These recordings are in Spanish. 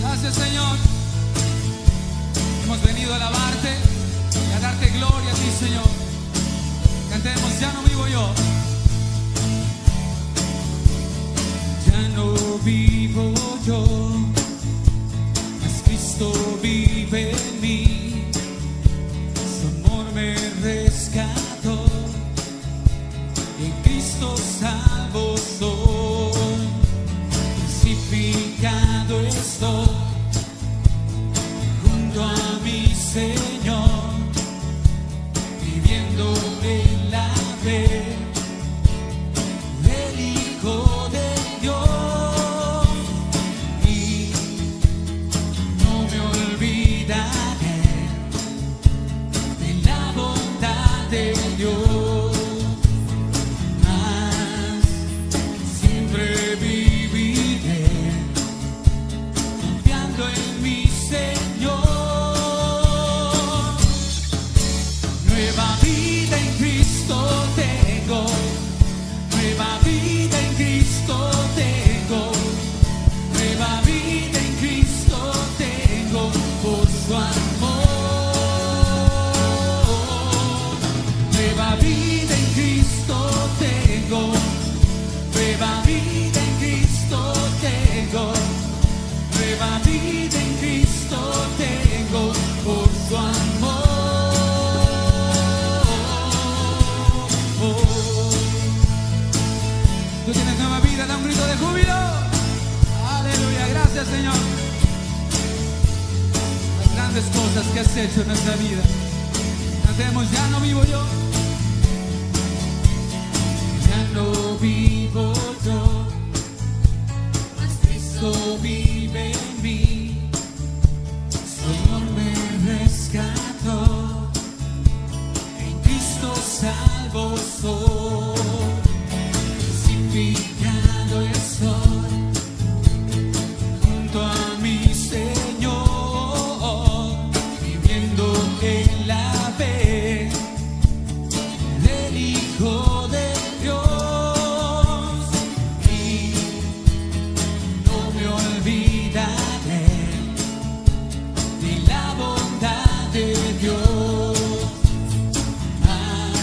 Gracias, Señor. Hemos venido a alabarte y a darte gloria a ti, Señor. Cantemos, ya no vivo yo. Ya no vivo yo, mas Cristo vive en mí. Su amor me rescató, en Cristo salvo soy. Crucificado estoy junto a mi Señor, viviendo en la fe del Hijo de Dios, y no me olvidaré de la bondad de Dios, mas siempre viviré confiando en mi Señor. Nueva vida en Cristo tengo, nueva vida en Cristo tengo, nueva vida en Cristo tengo por su amor. Nueva vida en Cristo tengo, nueva vida en Cristo tengo, nueva vida en Cristo tengo por su amor. Tú tienes nueva vida, da un grito de júbilo. Aleluya, gracias, Señor. Las grandes cosas que has hecho en nuestra vida. Cantemos, ya no vivo yo. Ya no vivo yo, mas Cristo vive en mí. Su amor me rescató, en Cristo salvo soy. Crucificado estoy junto a mi Señor, viviendo en la fe del Hijo de Dios, y no me olvidaré de la bondad de Dios, mas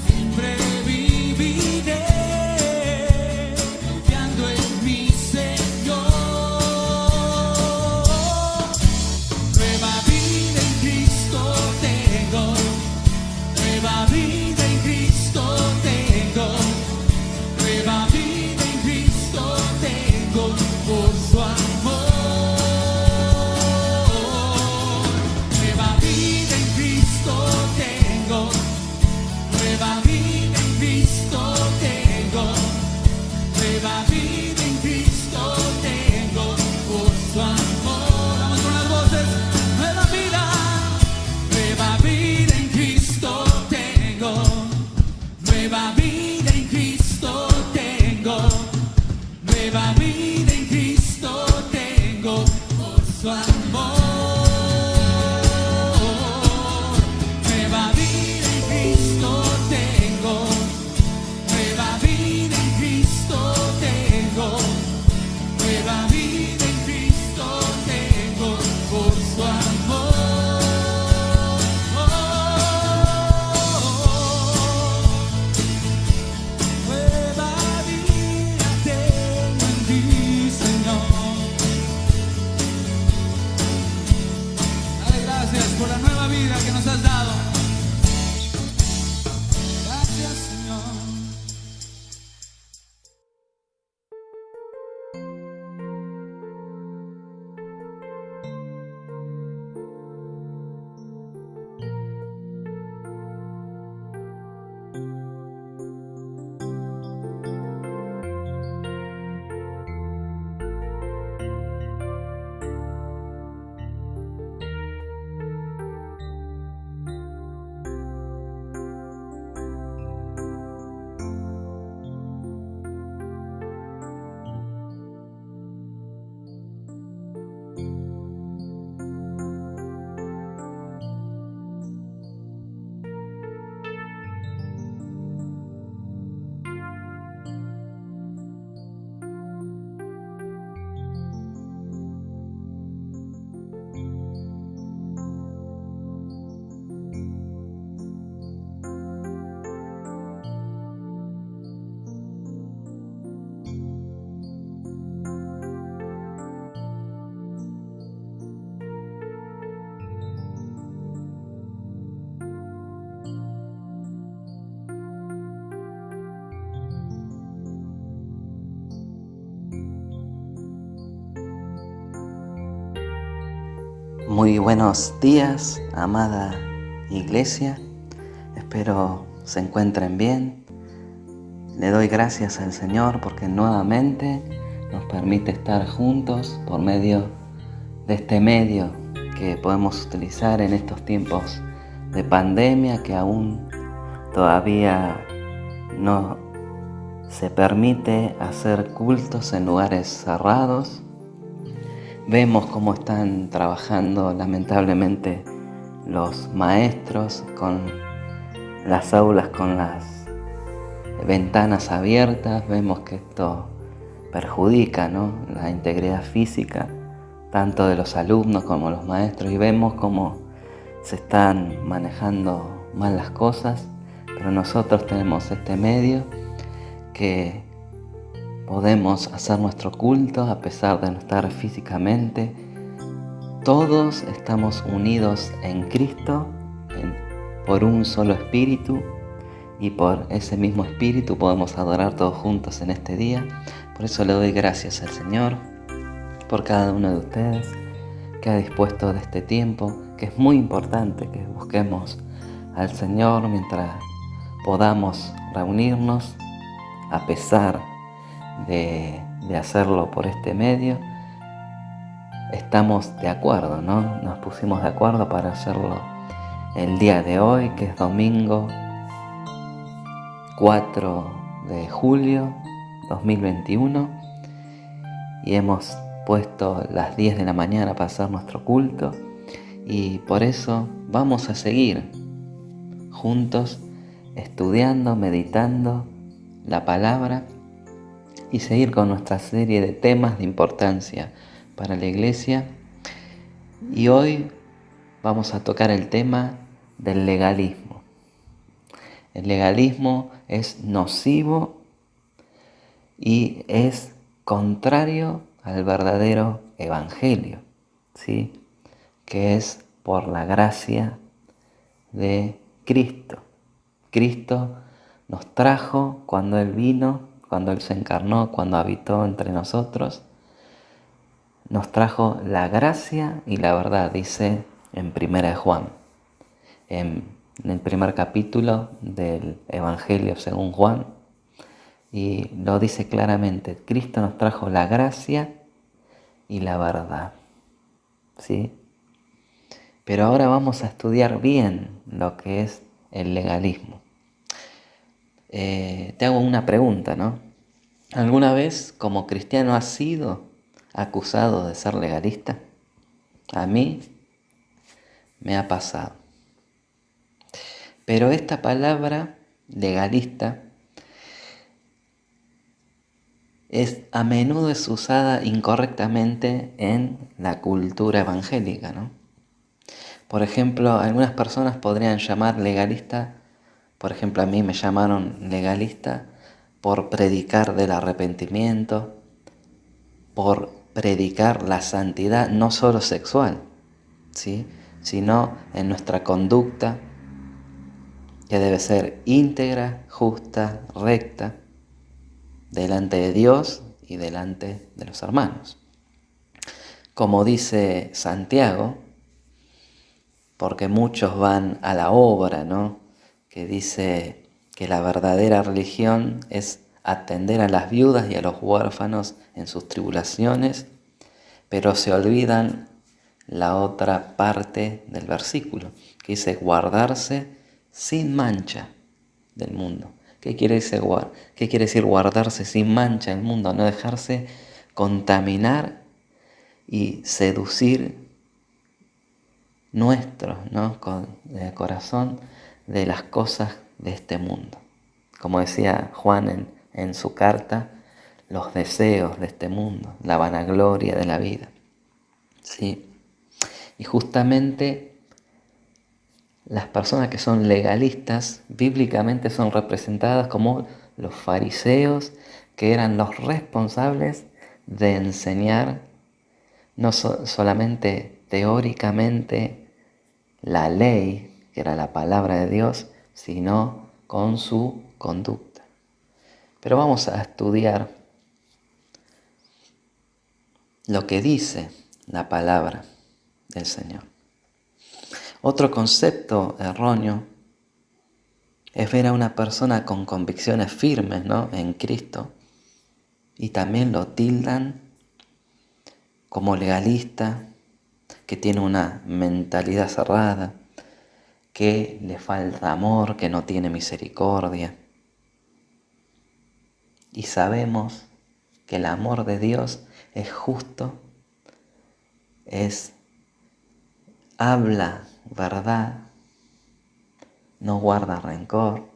siempre viviré confiando en mi Señor. Nueva vida en Cristo tengo, nueva vida en Cristo tengo, nueva vida en Cristo tengo por su amor. Nueva vida en Cristo tengo, nueva vida en Cristo tengo, nueva vida en Cristo tengo por su amor. Vamos con las voces. Nueva vida en Cristo tengo, nueva vida en Cristo tengo, nueva vida en Cristo tengo por su amor. Nueva vida en Cristo tengo, nueva vida en Cristo tengo, nueva vida en Cristo tengo por su amor. Nueva vida tengo en ti, Señor. Dale gracias por la nueva vida que nos has dado. Gracias, Señor. Muy buenos días, amada iglesia. Espero se encuentren bien. Le doy gracias al Señor porque nuevamente nos permite estar juntos por medio de este medio que podemos utilizar en estos tiempos de pandemia, que aún todavía no se permite hacer cultos en lugares cerrados. Vemos cómo están trabajando lamentablemente los maestros con las aulas con las ventanas abiertas. Vemos que esto perjudica, ¿no?, la integridad física tanto de los alumnos como los maestros, y vemos cómo se están manejando mal las cosas, pero nosotros tenemos este medio que podemos hacer nuestro culto a pesar de no estar físicamente. Todos estamos unidos en Cristo por un solo espíritu, y por ese mismo espíritu podemos adorar todos juntos en este día. Por eso le doy gracias al Señor por cada uno de ustedes que ha dispuesto de este tiempo, que es muy importante que busquemos al Señor mientras podamos reunirnos, a pesar de hacerlo por este medio. Estamos de acuerdo, ¿no? Nos pusimos de acuerdo para hacerlo el día de hoy, que es domingo 4 de julio 2021, y hemos puesto las 10 de la mañana para hacer nuestro culto, y por eso vamos a seguir juntos estudiando, meditando la palabra y seguir con nuestra serie de temas de importancia para la iglesia. Y hoy vamos a tocar el tema del legalismo. El legalismo es nocivo y es contrario al verdadero evangelio, ¿sí?, que es por la gracia de Cristo. Cristo nos trajo cuando Él vino, cuando Él se encarnó, cuando habitó entre nosotros. Nos trajo la gracia y la verdad, dice en 1 Juan, en el primer capítulo del Evangelio según Juan, y lo dice claramente: Cristo nos trajo la gracia y la verdad, ¿sí? Pero ahora vamos a estudiar bien lo que es el legalismo. Te hago una pregunta, ¿no? ¿Alguna vez como cristiano has sido acusado de ser legalista? A mí me ha pasado. Pero esta palabra legalista a menudo es usada incorrectamente en la cultura evangélica, ¿no? Por ejemplo, algunas personas podrían llamar legalista, por ejemplo, a mí me llamaron legalista por predicar del arrepentimiento, por predicar la santidad no solo sexual, ¿sí?, sino en nuestra conducta, que debe ser íntegra, justa, recta, delante de Dios y delante de los hermanos. Como dice Santiago, porque muchos van a la obra, ¿no?, que dice que la verdadera religión es atender a las viudas y a los huérfanos en sus tribulaciones, pero se olvidan la otra parte del versículo, que dice guardarse sin mancha del mundo. ¿Qué quiere decir guardarse sin mancha del mundo? No dejarse contaminar y seducir nuestro, ¿no?, con el corazón de las cosas de este mundo. Como decía Juan en su carta, los deseos de este mundo, la vanagloria de la vida, ¿sí? Y justamente las personas que son legalistas bíblicamente son representadas como los fariseos, que eran los responsables de enseñar no solamente teóricamente la ley, que era la palabra de Dios, sino con su conducta. Pero vamos a estudiar lo que dice la palabra del Señor. Otro concepto erróneo es ver a una persona con convicciones firmes, ¿no?, en Cristo, y también lo tildan como legalista, que tiene una mentalidad cerrada, que le falta amor, que no tiene misericordia. Y sabemos que el amor de Dios es justo, habla verdad, no guarda rencor,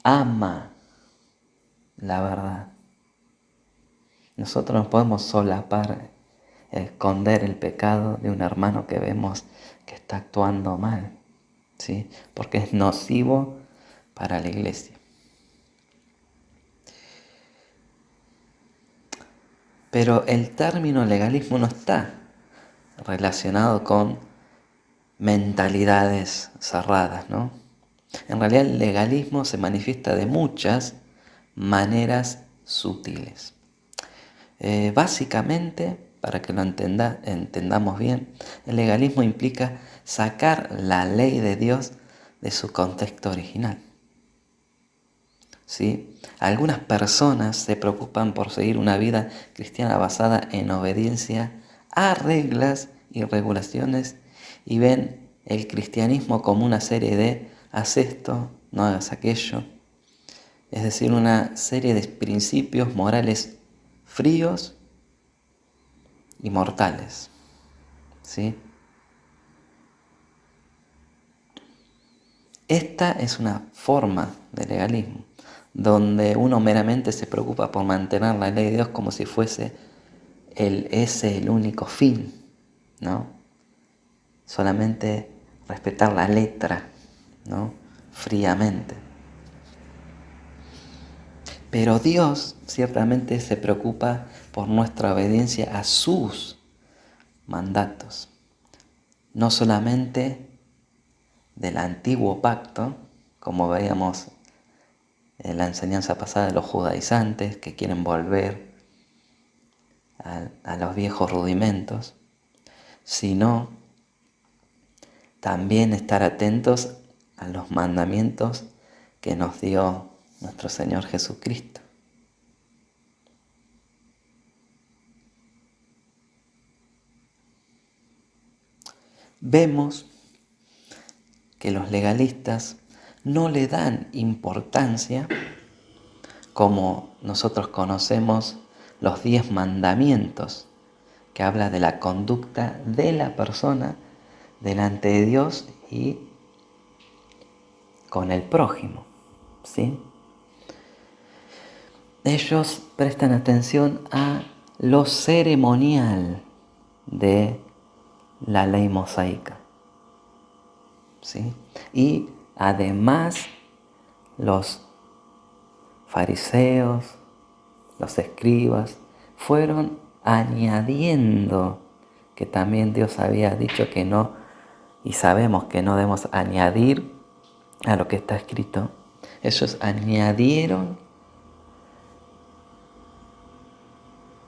ama la verdad. Nosotros no podemos solapar, esconder el pecado de un hermano que vemos que está actuando mal, ¿sí?, porque es nocivo para la iglesia. Pero el término legalismo no está relacionado con mentalidades cerradas, ¿no? En realidad el legalismo se manifiesta de muchas maneras sutiles. Básicamente, para que lo entendamos bien, el legalismo implica sacar la ley de Dios de su contexto original. ¿Sí? Algunas personas se preocupan por seguir una vida cristiana basada en obediencia a reglas y regulaciones y ven el cristianismo como una serie de haz esto, no hagas aquello. Es decir, una serie de principios morales fríos y mortales. ¿Sí? Esta es una forma de legalismo, donde uno meramente se preocupa por mantener la ley de Dios como si fuese ese el único fin, ¿no? Solamente respetar la letra, ¿no?, fríamente. Pero Dios ciertamente se preocupa por nuestra obediencia a sus mandatos, no solamente del antiguo pacto, como veíamos en la enseñanza pasada de los judaizantes que quieren volver a los viejos rudimentos, sino también estar atentos a los mandamientos que nos dio nuestro Señor Jesucristo. Vemos que los legalistas no le dan importancia, como nosotros conocemos los 10 mandamientos, que habla de la conducta de la persona delante de Dios y con el prójimo, ¿sí? Ellos prestan atención a lo ceremonial de la ley mosaica, ¿sí? Y además los fariseos, los escribas, fueron añadiendo, que también Dios había dicho que no, y sabemos que no debemos añadir a lo que está escrito. Ellos añadieron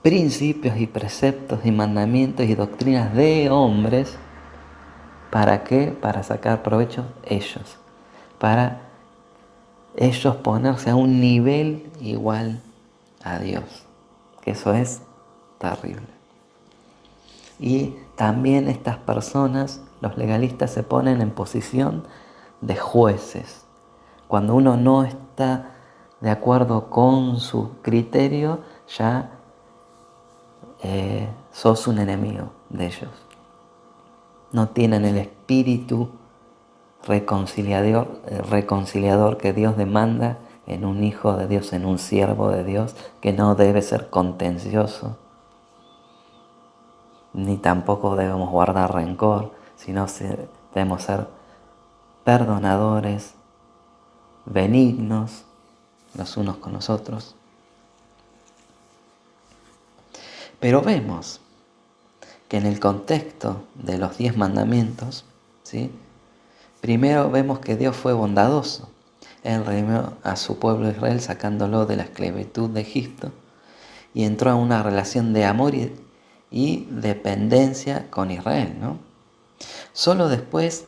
principios y preceptos y mandamientos y doctrinas de hombres. ¿Para qué? Para sacar provecho ellos, para ellos ponerse a un nivel igual a Dios, que eso es terrible. Y también estas personas, los legalistas, se ponen en posición de jueces. Cuando uno no está de acuerdo con su criterio, ya sos un enemigo de ellos. No tienen el espíritu reconciliador que Dios demanda en un hijo de Dios, en un siervo de Dios, que no debe ser contencioso, ni tampoco debemos guardar rencor, sino debemos ser perdonadores, benignos los unos con los otros. Pero vemos que en el contexto de los 10 mandamientos, ¿sí?, primero vemos que Dios fue bondadoso. Él redimió a su pueblo Israel sacándolo de la esclavitud de Egipto y entró a una relación de amor y dependencia con Israel, ¿no? Solo después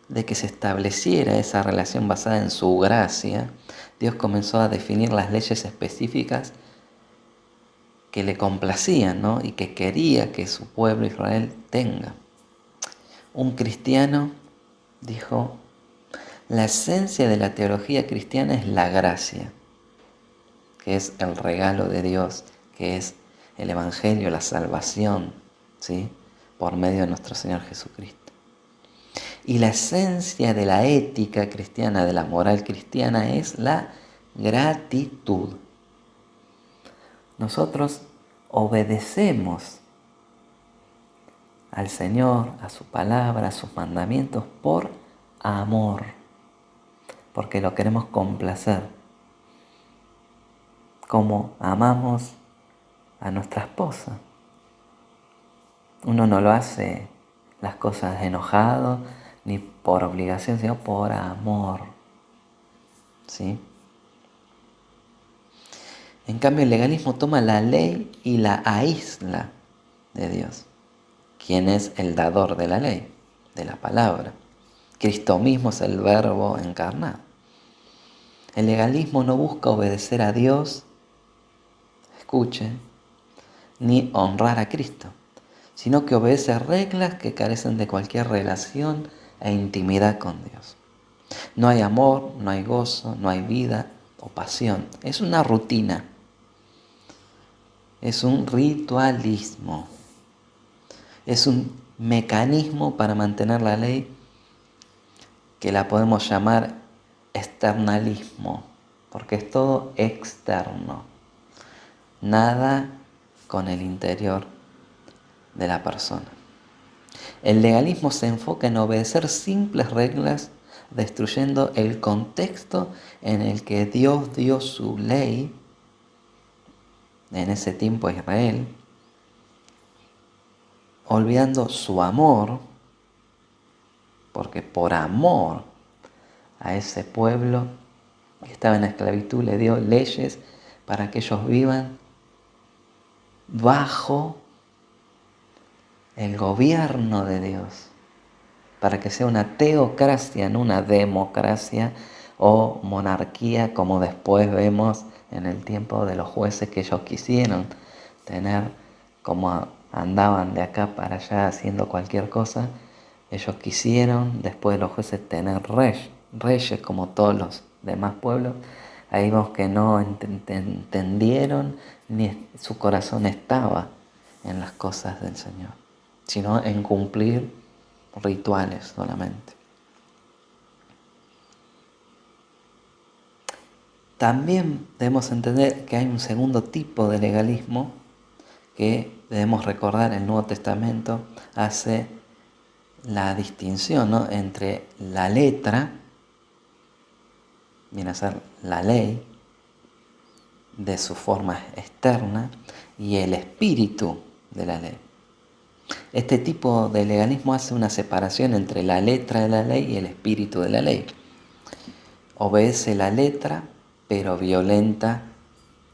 de que se estableciera esa relación basada en su gracia, Dios comenzó a definir las leyes específicas que le complacían, ¿no? Y que quería que su pueblo Israel tenga. Un cristiano dijo, la esencia de la teología cristiana es la gracia, que es el regalo de Dios, que es el Evangelio, la salvación, ¿sí? Por medio de nuestro Señor Jesucristo. Y la esencia de la ética cristiana, de la moral cristiana, es la gratitud. Nosotros obedecemos al Señor, a su palabra, a sus mandamientos por amor, porque lo queremos complacer, como amamos a nuestra esposa. Uno no lo hace las cosas enojado ni por obligación, sino por amor, ¿sí? En cambio, el legalismo toma la ley y la aísla de Dios, quien es el dador de la ley, de la palabra. Cristo mismo es el Verbo encarnado. El legalismo no busca obedecer a Dios, escuchen, ni honrar a Cristo, sino que obedece a reglas que carecen de cualquier relación e intimidad con Dios. No hay amor, no hay gozo, no hay vida o pasión. Es una rutina. Es un ritualismo. Es un mecanismo para mantener la ley que la podemos llamar externalismo, porque es todo externo. Nada con el interior de la persona. El legalismo se enfoca en obedecer simples reglas, destruyendo el contexto en el que Dios dio su ley en ese tiempo a Israel, olvidando su amor, porque por amor a ese pueblo que estaba en esclavitud le dio leyes para que ellos vivan bajo el gobierno de Dios, para que sea una teocracia, no una democracia o monarquía como después vemos en el tiempo de los jueces, que ellos quisieron tener, como andaban de acá para allá haciendo cualquier cosa. Ellos quisieron, después de los jueces, tener reyes como todos los demás pueblos. Ahí vemos que no entendieron, ni su corazón estaba en las cosas del Señor, sino en cumplir rituales solamente. También debemos entender que hay un segundo tipo de legalismo que debemos recordar. El Nuevo Testamento hace la distinción, ¿no?, entre la letra, viene a ser la ley de su forma externa, y el espíritu de la ley. Este tipo de legalismo hace una separación entre la letra de la ley y el espíritu de la ley. Obedece la letra, pero violenta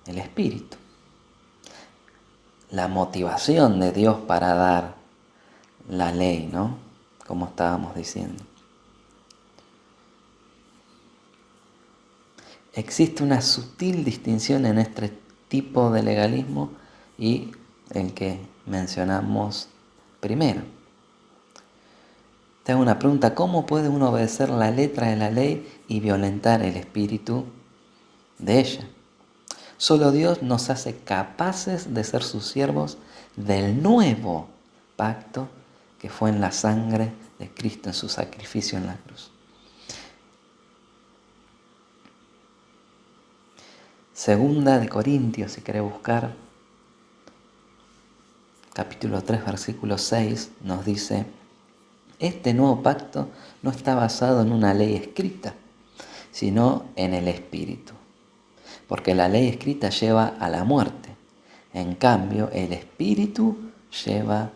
el espíritu. La motivación de Dios para dar la ley, ¿no?, como estábamos diciendo. Existe una sutil distinción en este tipo de legalismo y el que mencionamos primero. Te hago una pregunta: ¿cómo puede uno obedecer la letra de la ley y violentar el espíritu de ella? Solo Dios nos hace capaces de ser sus siervos del nuevo pacto que fue en la sangre de Cristo, en su sacrificio en la cruz. Segunda de Corintios, si querés buscar, capítulo 3, versículo 6, nos dice: este nuevo pacto no está basado en una ley escrita, sino en el Espíritu. Porque la ley escrita lleva a la muerte, en cambio el Espíritu lleva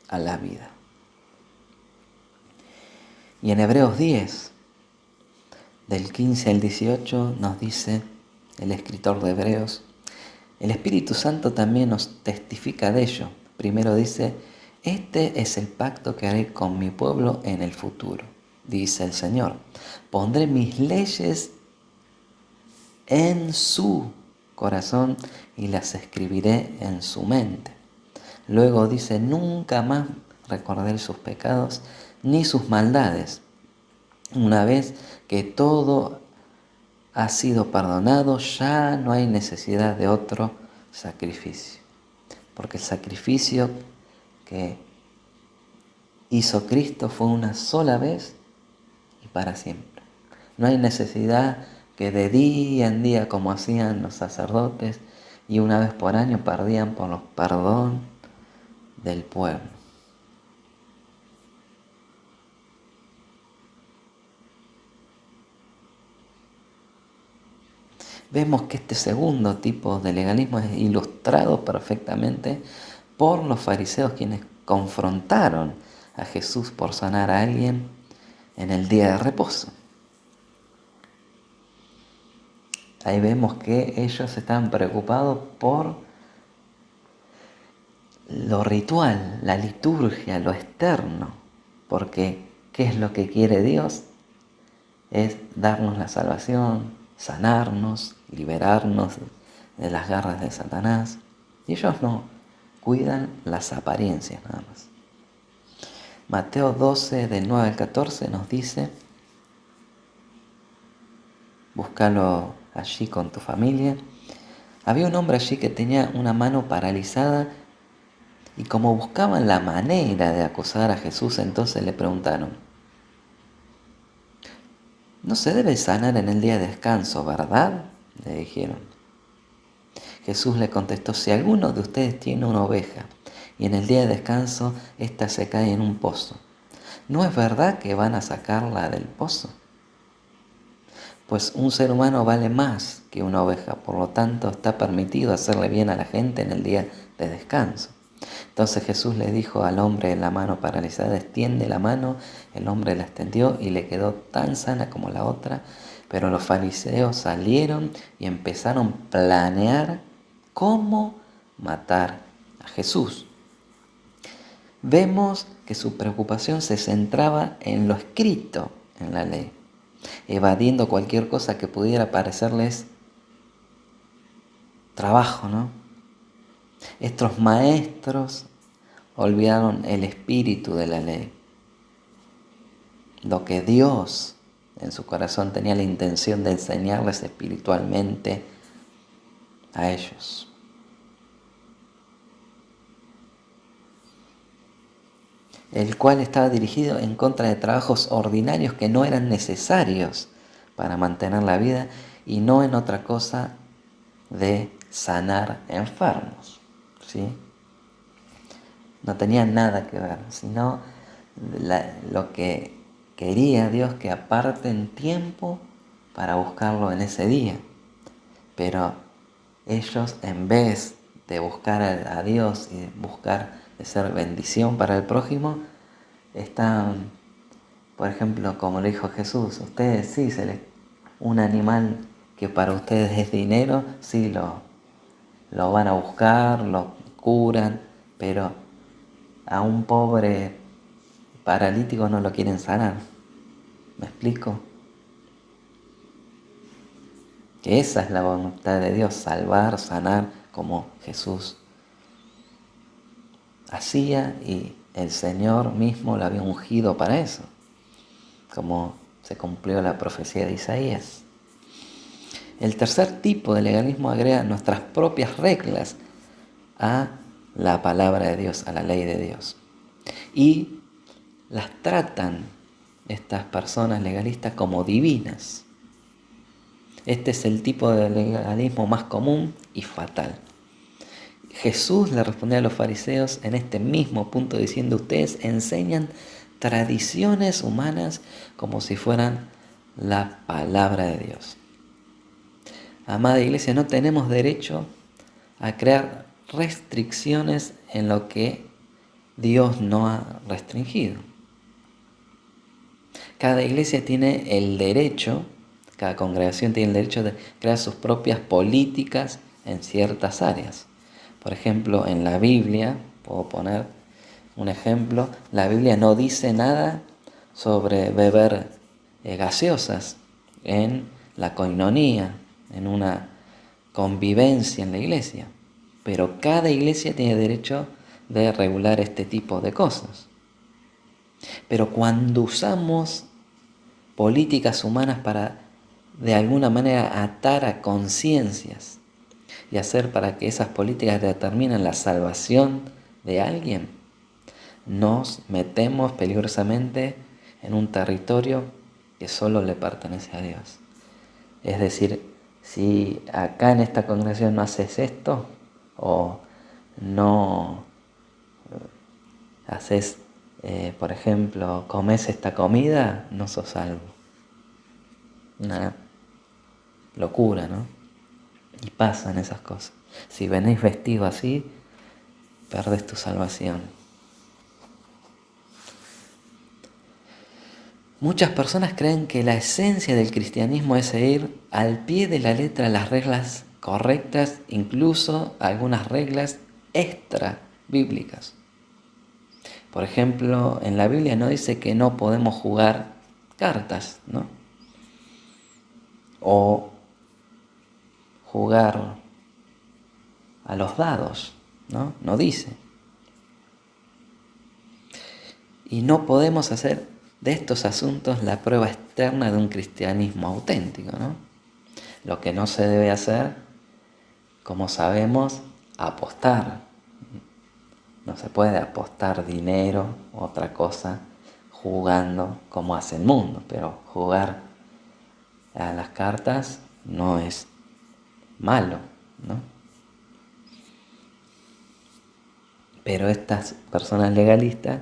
a la vida. Y en Hebreos 10, del 15 al 18, nos dice el escritor de Hebreos: el Espíritu Santo también nos testifica de ello, primero dice, este es el pacto que haré con mi pueblo en el futuro, dice el Señor. Pondré mis leyes en su corazón y las escribiré en su mente. Luego dice, nunca más recordaré sus pecados ni sus maldades. Una vez que todo ha sido perdonado, ya no hay necesidad de otro sacrificio. Porque el sacrificio que hizo Cristo fue una sola vez y para siempre. No hay necesidad que de día en día, como hacían los sacerdotes, y una vez por año perdían por los perdón del pueblo. Vemos que este segundo tipo de legalismo es ilustrado perfectamente por los fariseos, quienes confrontaron a Jesús por sanar a alguien en el día de reposo. Ahí vemos que ellos estaban preocupados por lo ritual, la liturgia, lo externo, porque ¿qué es lo que quiere Dios? Es darnos la salvación, sanarnos, liberarnos de las garras de Satanás. Y ellos no, cuidan las apariencias nada más. Mateo 12, del 9 al 14 nos dice, búscalo allí con tu familia. Había un hombre allí que tenía una mano paralizada y como buscaban la manera de acusar a Jesús, entonces le preguntaron, no se debe sanar en el día de descanso, ¿verdad?, le dijeron. Jesús le contestó, si alguno de ustedes tiene una oveja y en el día de descanso ésta se cae en un pozo, ¿no es verdad que van a sacarla del pozo? Pues un ser humano vale más que una oveja, por lo tanto está permitido hacerle bien a la gente en el día de descanso. Entonces Jesús le dijo al hombre de la mano paralizada, extiende la mano. El hombre la extendió y le quedó tan sana como la otra. Pero los fariseos salieron y empezaron a planear cómo matar a Jesús. Vemos que su preocupación se centraba en lo escrito en la ley, evadiendo cualquier cosa que pudiera parecerles trabajo, ¿no? Estos maestros olvidaron el espíritu de la ley, lo que Dios en su corazón tenía la intención de enseñarles espiritualmente a ellos. El cual estaba dirigido en contra de trabajos ordinarios que no eran necesarios para mantener la vida y no en otra cosa de sanar enfermos, ¿sí? No tenía nada que ver, sino lo que quería Dios, que aparten tiempo para buscarlo en ese día. Pero ellos, en vez de buscar a Dios y buscar de ser bendición para el prójimo, están, por ejemplo, como le dijo Jesús, ustedes sí, un animal que para ustedes es dinero, sí lo van a buscar, lo curan, pero a un pobre paralítico no lo quieren sanar. ¿Me explico? Que esa es la voluntad de Dios, salvar, sanar, como Jesús hacía, y el Señor mismo lo había ungido para eso, como se cumplió la profecía de Isaías. El tercer tipo de legalismo agrega nuestras propias reglas a la palabra de Dios, a la ley de Dios. Y las tratan estas personas legalistas como divinas. Este es el tipo de legalismo más común y fatal. Jesús le respondía a los fariseos en este mismo punto diciendo, ustedes enseñan tradiciones humanas como si fueran la palabra de Dios. Amada iglesia, no tenemos derecho a crear restricciones en lo que Dios no ha restringido. Cada iglesia tiene el derecho, cada congregación tiene el derecho de crear sus propias políticas en ciertas áreas. Por ejemplo, en la Biblia, Puedo poner un ejemplo. La Biblia no dice nada sobre beber gaseosas en la coinonía, en una convivencia en la iglesia. Pero cada iglesia tiene derecho de regular este tipo de cosas. Pero cuando usamos políticas humanas para de alguna manera atar a conciencias y hacer para que esas políticas determinen la salvación de alguien, nos metemos peligrosamente en un territorio que solo le pertenece a Dios. Es decir, si acá en esta congregación no haces esto o no haces, por ejemplo, comes esta comida, no sos salvo. Una locura, ¿no? Y pasan esas cosas. Si venís vestido así, perdés tu salvación. Muchas personas creen que la esencia del cristianismo es seguir al pie de la letra las reglas correctas, incluso algunas reglas extra bíblicas. Por ejemplo, en la Biblia no dice que no podemos jugar cartas, ¿no? O jugar a los dados, ¿no? No dice. Y no podemos hacer de estos asuntos la prueba externa de un cristianismo auténtico, ¿no? Lo que no se debe hacer, como sabemos, apostar. No se puede apostar dinero u otra cosa jugando como hace el mundo, pero jugar a las cartas no es malo, ¿no? Pero estas personas legalistas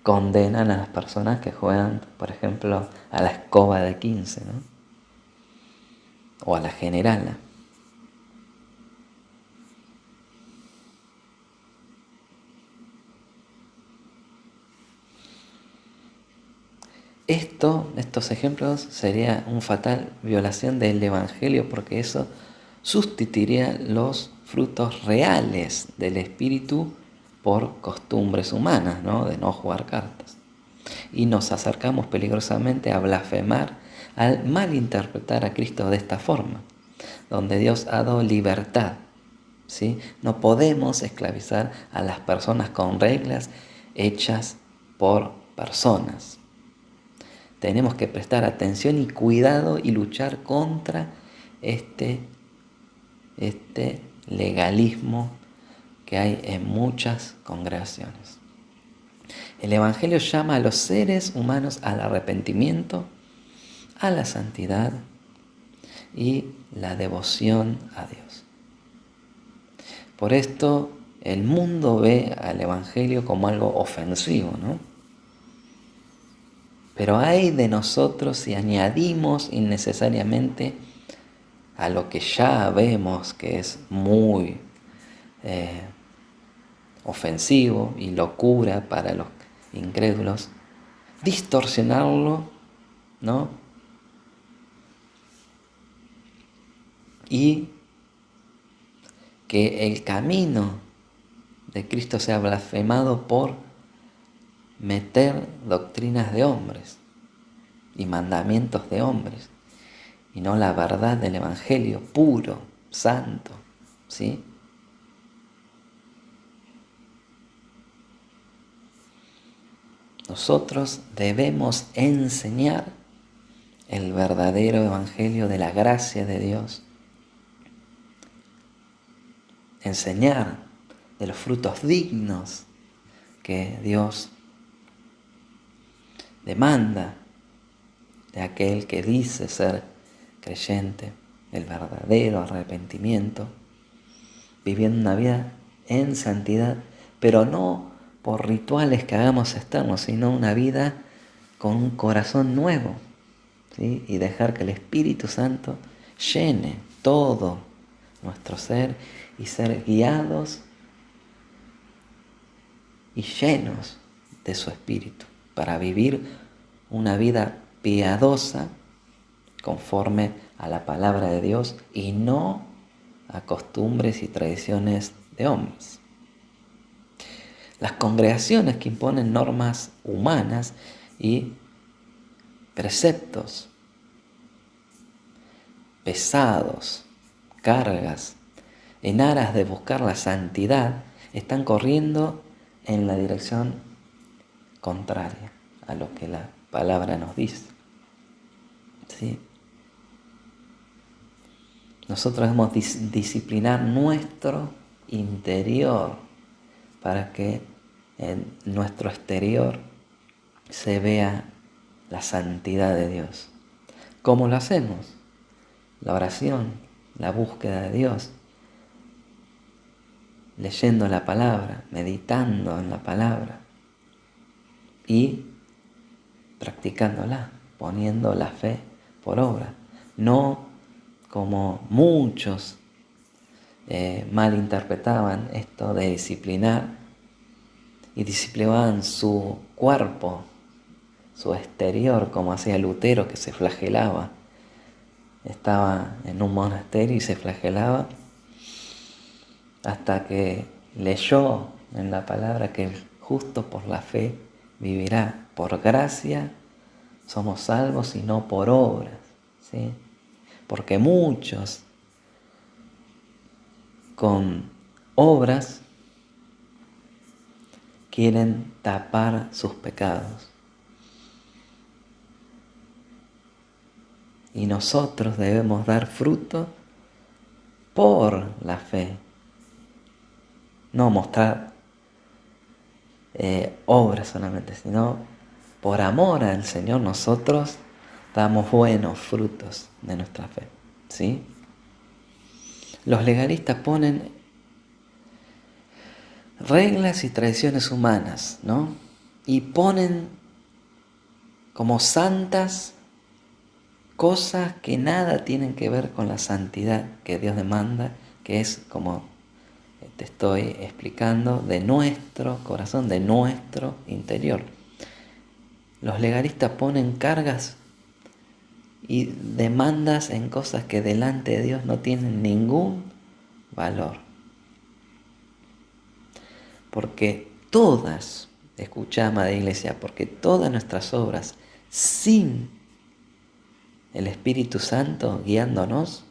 condenan a las personas que juegan, por ejemplo, a la escoba de 15, ¿no? O a la generala. Estos ejemplos sería una fatal violación del Evangelio, porque eso sustituiría los frutos reales del Espíritu por costumbres humanas, ¿no? De no jugar cartas. Y nos acercamos peligrosamente a blasfemar, al malinterpretar a Cristo de esta forma, donde Dios ha dado libertad, ¿sí? No podemos esclavizar a las personas con reglas hechas por personas. Tenemos que prestar atención y cuidado y luchar contra este legalismo que hay en muchas congregaciones. El Evangelio llama a los seres humanos al arrepentimiento, a la santidad y la devoción a Dios. Por esto el mundo ve al Evangelio como algo ofensivo, ¿no? Pero hay de nosotros si añadimos innecesariamente a lo que ya vemos que es muy ofensivo y locura para los incrédulos, distorsionarlo, ¿no? Y que el camino de Cristo sea blasfemado por meter doctrinas de hombres y mandamientos de hombres y no la verdad del Evangelio puro, santo, ¿sí? Nosotros debemos enseñar el verdadero Evangelio de la gracia de Dios, enseñar de los frutos dignos que Dios demanda de aquel que dice ser creyente, el verdadero arrepentimiento, viviendo una vida en santidad, pero no por rituales que hagamos externos, sino una vida con un corazón nuevo, ¿sí? Y dejar que el Espíritu Santo llene todo nuestro ser y ser guiados y llenos de su Espíritu para vivir una vida piadosa conforme a la palabra de Dios y no a costumbres y tradiciones de hombres. Las congregaciones que imponen normas humanas y preceptos pesados, cargas, en aras de buscar la santidad, están corriendo en la dirección contraria a lo que la palabra nos dice. ¿Sí? Nosotros debemos disciplinar nuestro interior para que en nuestro exterior se vea la santidad de Dios. ¿Cómo lo hacemos? La oración, la búsqueda de Dios, leyendo la palabra, meditando en la palabra y practicándola, poniendo la fe por obra. No como muchos malinterpretaban esto de disciplinar y disciplinaban su cuerpo, su exterior, como hacía Lutero, que se flagelaba. Estaba en un monasterio y se flagelaba hasta que leyó en la palabra que el justo por la fe vivirá. Por gracia somos salvos y no por obras, ¿sí? Porque muchos con obras quieren tapar sus pecados. Y nosotros debemos dar fruto por la fe. No mostrar obras solamente, sino por amor al Señor nosotros damos buenos frutos de nuestra fe. ¿Sí? Los legalistas ponen reglas y tradiciones humanas, ¿no? Y ponen como santas cosas que nada tienen que ver con la santidad que Dios demanda, que es, como te estoy explicando, de nuestro corazón, de nuestro interior. Los legalistas ponen cargas y demandas en cosas que delante de Dios no tienen ningún valor. Porque todas, escucha, amada iglesia, porque todas nuestras obras sin el Espíritu Santo guiándonos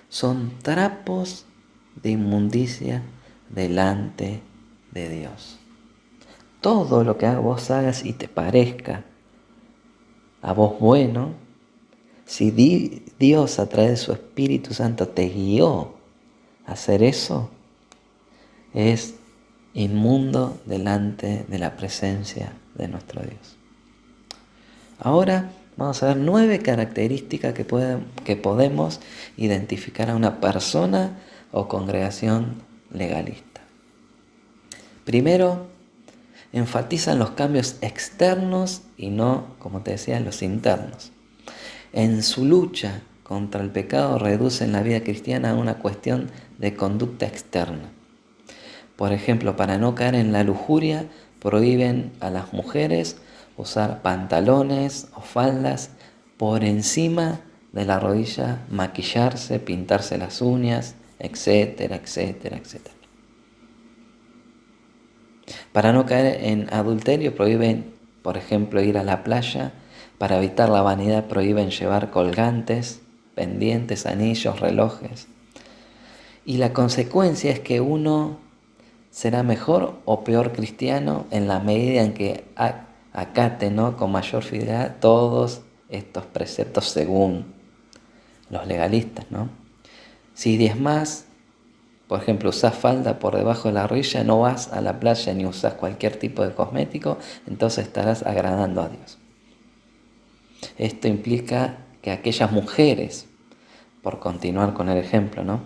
son trapos de inmundicia delante de Dios. Todo lo que vos hagas y te parezca a vos bueno, si Dios a través de su Espíritu Santo te guió a hacer eso, es inmundo delante de la presencia de nuestro Dios. Ahora vamos a ver 9 características que podemos identificar a una persona o congregación legalista. Primero, enfatizan los cambios externos y no, como te decía, los internos. En su lucha contra el pecado reducen la vida cristiana a una cuestión de conducta externa. Por ejemplo, para no caer en la lujuria, prohíben a las mujeres usar pantalones o faldas por encima de la rodilla, maquillarse, pintarse las uñas, etcétera, etcétera, etcétera. Para no caer en adulterio, prohíben, por ejemplo, ir a la playa. Para evitar la vanidad, prohíben llevar colgantes, pendientes, anillos, relojes. Y la consecuencia es que uno será mejor o peor cristiano en la medida en que acate, ¿no?, con mayor fidelidad todos estos preceptos según los legalistas, ¿no? Si diezmás, por ejemplo, usás falda por debajo de la rodilla, no vas a la playa ni usás cualquier tipo de cosmético, entonces estarás agradando a Dios. Esto implica que aquellas mujeres, por continuar con el ejemplo, ¿no?,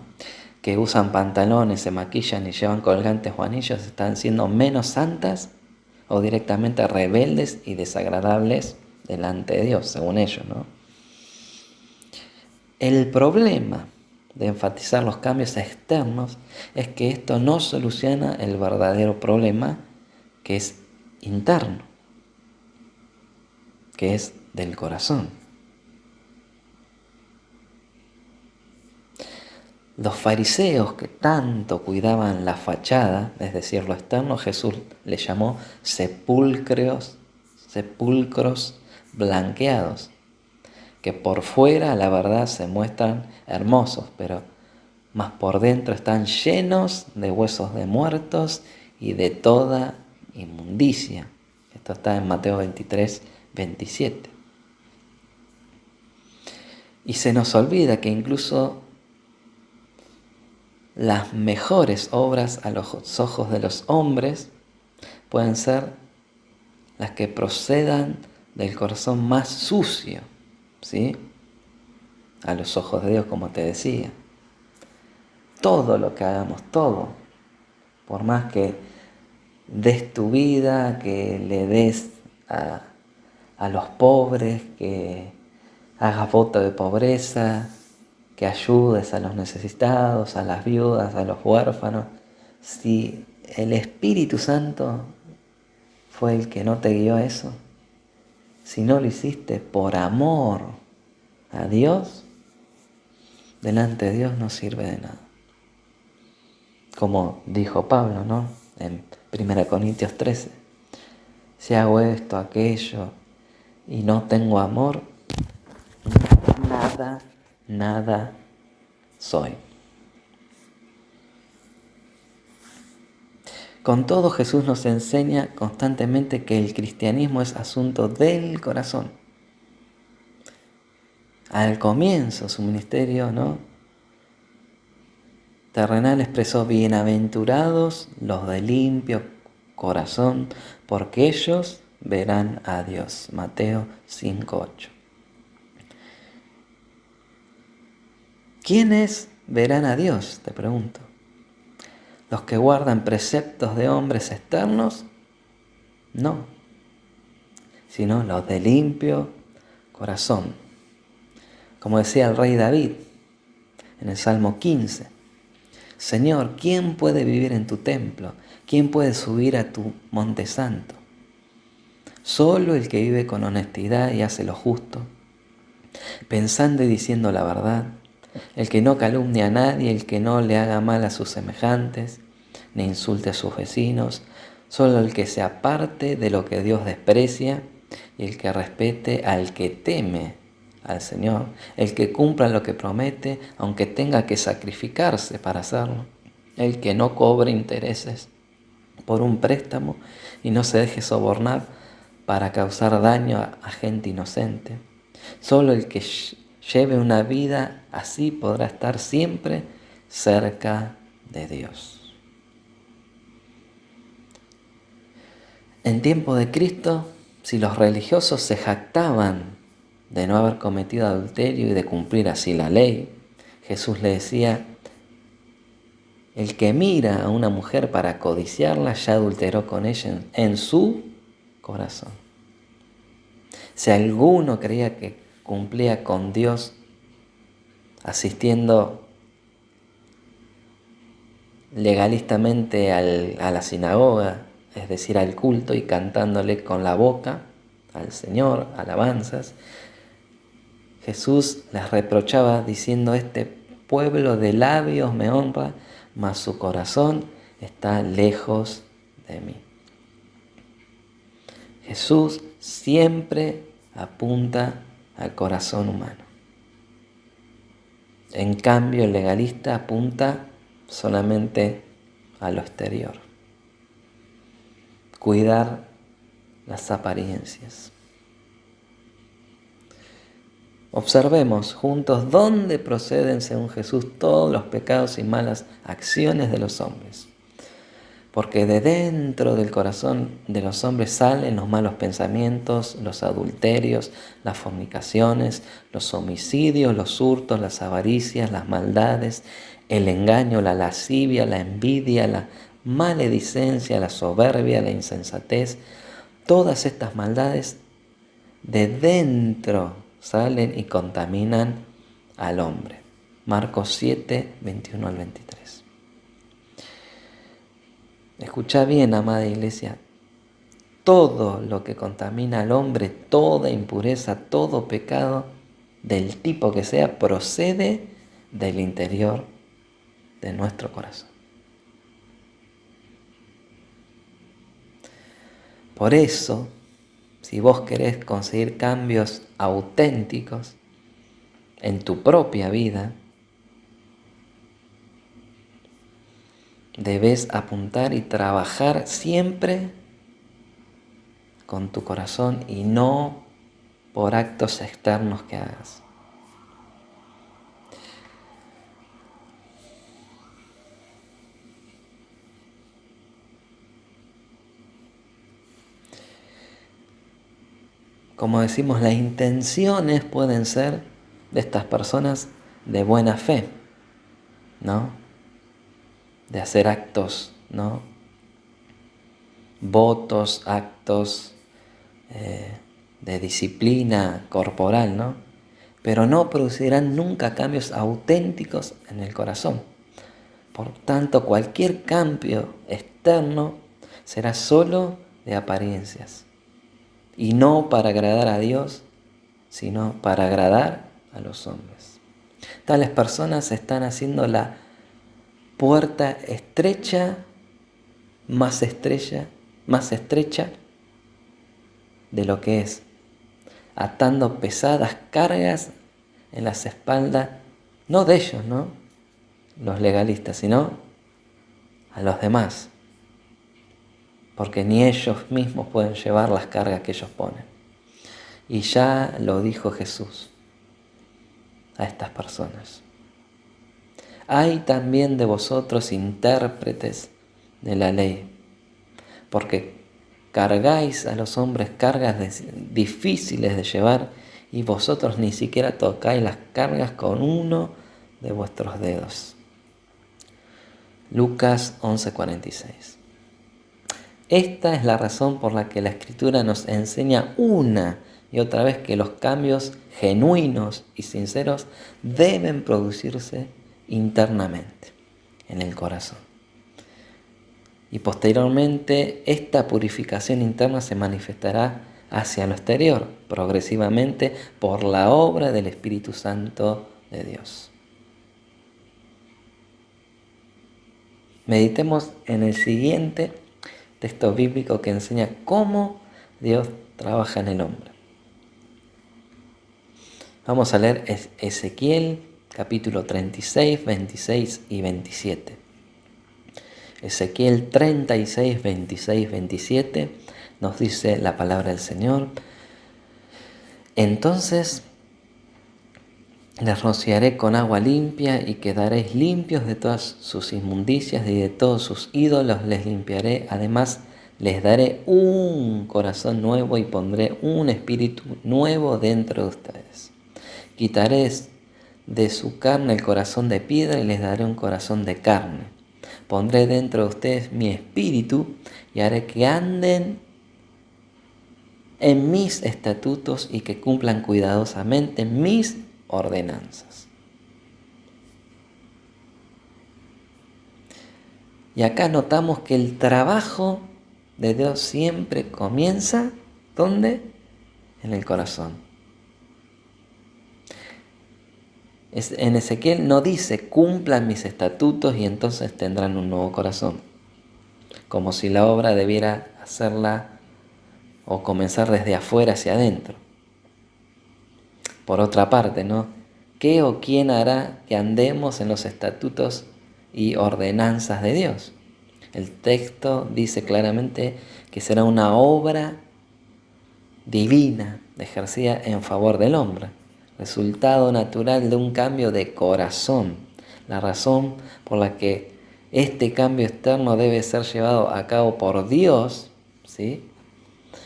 que usan pantalones, se maquillan y llevan colgantes o anillos, están siendo menos santas o directamente rebeldes y desagradables delante de Dios, según ellos, ¿no? El problema de enfatizar los cambios externos es que esto no soluciona el verdadero problema, que es interno, que es del corazón. Los fariseos que tanto cuidaban la fachada, es decir, lo externo, Jesús le llamó sepulcros blanqueados, que por fuera la verdad se muestran hermosos, pero más por dentro están llenos de huesos de muertos y de toda inmundicia. Esto está en Mateo 23, 27. Y se nos olvida que incluso las mejores obras a los ojos de los hombres pueden ser las que procedan del corazón más sucio, ¿sí? A los ojos de Dios, como te decía. Todo lo que hagamos, todo, por más que des tu vida, que le des a los pobres, que hagas voto de pobreza, que ayudes a los necesitados, a las viudas, a los huérfanos. Si el Espíritu Santo fue el que no te guió a eso, si no lo hiciste por amor a Dios, delante de Dios no sirve de nada. Como dijo Pablo, ¿no? En 1 Corintios 13. Si hago esto, aquello, y no tengo amor, nada soy. Con todo, Jesús nos enseña constantemente que el cristianismo es asunto del corazón. Al comienzo, su ministerio, ¿no?, terrenal expresó: bienaventurados los de limpio corazón, porque ellos verán a Dios. Mateo 5:8. ¿Quiénes verán a Dios?, te pregunto. ¿Los que guardan preceptos de hombres externos? No, sino los de limpio corazón. Como decía el rey David en el Salmo 15: Señor, ¿quién puede vivir en tu templo? ¿Quién puede subir a tu monte santo? Solo el que vive con honestidad y hace lo justo, pensando y diciendo la verdad, el que no calumnia a nadie, el que no le haga mal a sus semejantes, ni insulte a sus vecinos, solo el que se aparte de lo que Dios desprecia y el que respete al que teme al Señor, el que cumpla lo que promete, aunque tenga que sacrificarse para hacerlo, el que no cobre intereses por un préstamo y no se deje sobornar para causar daño a gente inocente. Solo el que lleve una vida así podrá estar siempre cerca de Dios. En tiempo de Cristo, si los religiosos se jactaban de no haber cometido adulterio y de cumplir así la ley, Jesús le decía: el que mira a una mujer para codiciarla ya adulteró con ella en su corazón. Si alguno creía que cumplía con Dios asistiendo legalistamente a la sinagoga, es decir, al culto, y cantándole con la boca al Señor alabanzas, Jesús les reprochaba diciendo: este pueblo de labios me honra, mas su corazón está lejos de mí. Jesús siempre apunta al corazón humano. En cambio, el legalista apunta solamente a lo exterior. Cuidar las apariencias. Observemos juntos dónde proceden, según Jesús, todos los pecados y malas acciones de los hombres. Porque de dentro del corazón de los hombres salen los malos pensamientos, los adulterios, las fornicaciones, los homicidios, los hurtos, las avaricias, las maldades, el engaño, la lascivia, la envidia, la maledicencia, la soberbia, la insensatez. Todas estas maldades de dentro salen y contaminan al hombre. Marcos 7, 21 al 23. Escucha bien, amada iglesia. Todo lo que contamina al hombre, toda impureza, todo pecado, del tipo que sea, procede del interior de nuestro corazón. Por eso, si vos querés conseguir cambios auténticos en tu propia vida, debes apuntar y trabajar siempre con tu corazón y no por actos externos que hagas. Como decimos, las intenciones pueden ser de estas personas de buena fe, ¿no? De hacer actos, ¿no? Votos, actos de disciplina corporal, ¿no? Pero no producirán nunca cambios auténticos en el corazón. Por tanto, cualquier cambio externo será solo de apariencias. Y no para agradar a Dios, sino para agradar a los hombres. Tales personas están haciendo la puerta más estrecha de lo que es, atando pesadas cargas en las espaldas, no de ellos, ¿no? Los legalistas, sino a los demás, porque ni ellos mismos pueden llevar las cargas que ellos ponen. Y ya lo dijo Jesús a estas personas. Hay también de vosotros intérpretes de la ley, porque cargáis a los hombres cargas difíciles de llevar y vosotros ni siquiera tocáis las cargas con uno de vuestros dedos. Lucas 11:46. Esta es la razón por la que la Escritura nos enseña una y otra vez que los cambios genuinos y sinceros deben producirse internamente, en el corazón. Y posteriormente esta purificación interna se manifestará hacia lo exterior, progresivamente por la obra del Espíritu Santo de Dios. Meditemos en el siguiente texto bíblico que enseña cómo Dios trabaja en el hombre. Vamos a leer Ezequiel capítulo 36, 26 y 27. Ezequiel 36, 26, 27 nos dice la palabra del Señor. Entonces les rociaré con agua limpia y quedaréis limpios de todas sus inmundicias y de todos sus ídolos les limpiaré. Además les daré un corazón nuevo y pondré un espíritu nuevo dentro de ustedes. Quitaré de su carne el corazón de piedra y les daré un corazón de carne. Pondré dentro de ustedes mi espíritu y haré que anden en mis estatutos y que cumplan cuidadosamente mis ordenanzas. Y acá notamos que el trabajo de Dios siempre comienza, ¿dónde? En el corazón. En Ezequiel no dice cumplan mis estatutos y entonces tendrán un nuevo corazón, como si la obra debiera hacerla o comenzar desde afuera hacia adentro. Por otra parte, ¿no? ¿Qué o quién hará que andemos en los estatutos y ordenanzas de Dios? El texto dice claramente que será una obra divina ejercida en favor del hombre, resultado natural de un cambio de corazón. La razón por la que este cambio externo debe ser llevado a cabo por Dios, ¿sí?,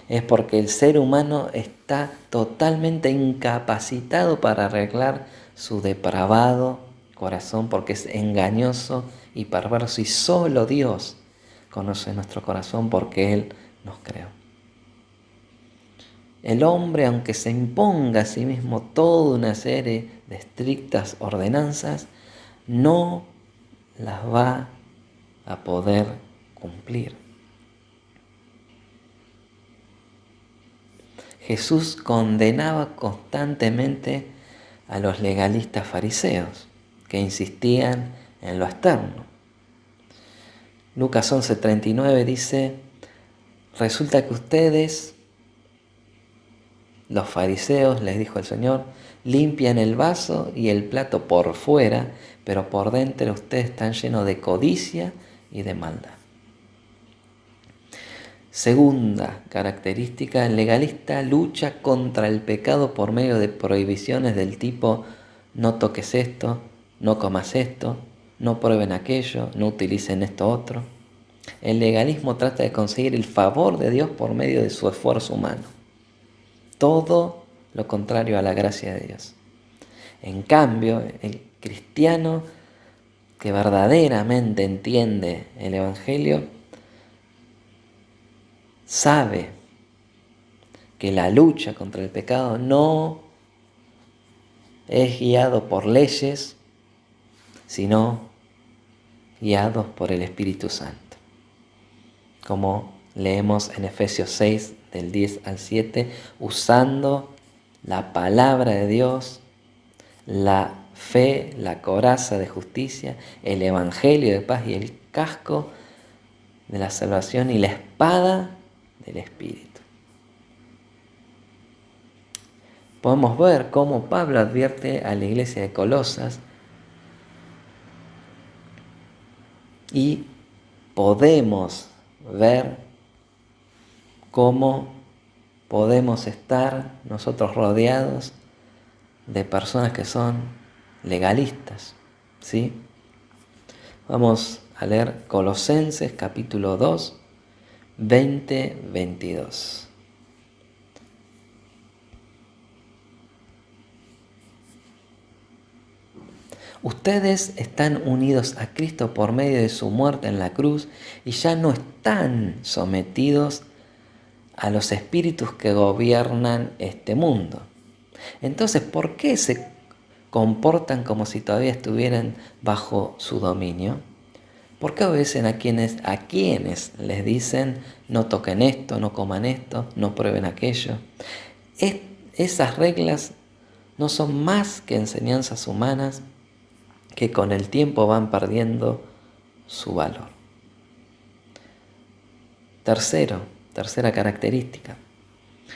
es porque el ser humano está totalmente incapacitado para arreglar su depravado corazón, porque es engañoso y perverso, y solo Dios conoce nuestro corazón porque Él nos creó. El hombre, aunque se imponga a sí mismo toda una serie de estrictas ordenanzas, no las va a poder cumplir. Jesús condenaba constantemente a los legalistas fariseos que insistían en lo externo. Lucas 11:39 dice, resulta que ustedes, los fariseos, les dijo el Señor, limpian el vaso y el plato por fuera, pero por dentro ustedes están llenos de codicia y de maldad. Segunda característica, el legalista lucha contra el pecado por medio de prohibiciones del tipo no toques esto, no comas esto, no prueben aquello, no utilicen esto otro. El legalismo trata de conseguir el favor de Dios por medio de su esfuerzo humano. Todo lo contrario a la gracia de Dios. En cambio, el cristiano que verdaderamente entiende el Evangelio sabe que la lucha contra el pecado no es guiado por leyes, sino guiados por el Espíritu Santo. Como leemos en Efesios 6, del 10 al 7, usando la palabra de Dios, la fe, la coraza de justicia, el evangelio de paz y el casco de la salvación y la espada del Espíritu. Podemos ver cómo Pablo advierte a la iglesia de Colosas y podemos ver cómo podemos estar nosotros rodeados de personas que son legalistas, ¿sí? Vamos a leer Colosenses capítulo 2, 20-22. Ustedes están unidos a Cristo por medio de su muerte en la cruz y ya no están sometidos a los espíritus que gobiernan este mundo. Entonces, ¿por qué se comportan como si todavía estuvieran bajo su dominio? ¿Por qué obedecen a quienes les dicen no toquen esto, no coman esto, no prueben aquello? Esas reglas no son más que enseñanzas humanas que con el tiempo van perdiendo su valor. Tercera característica.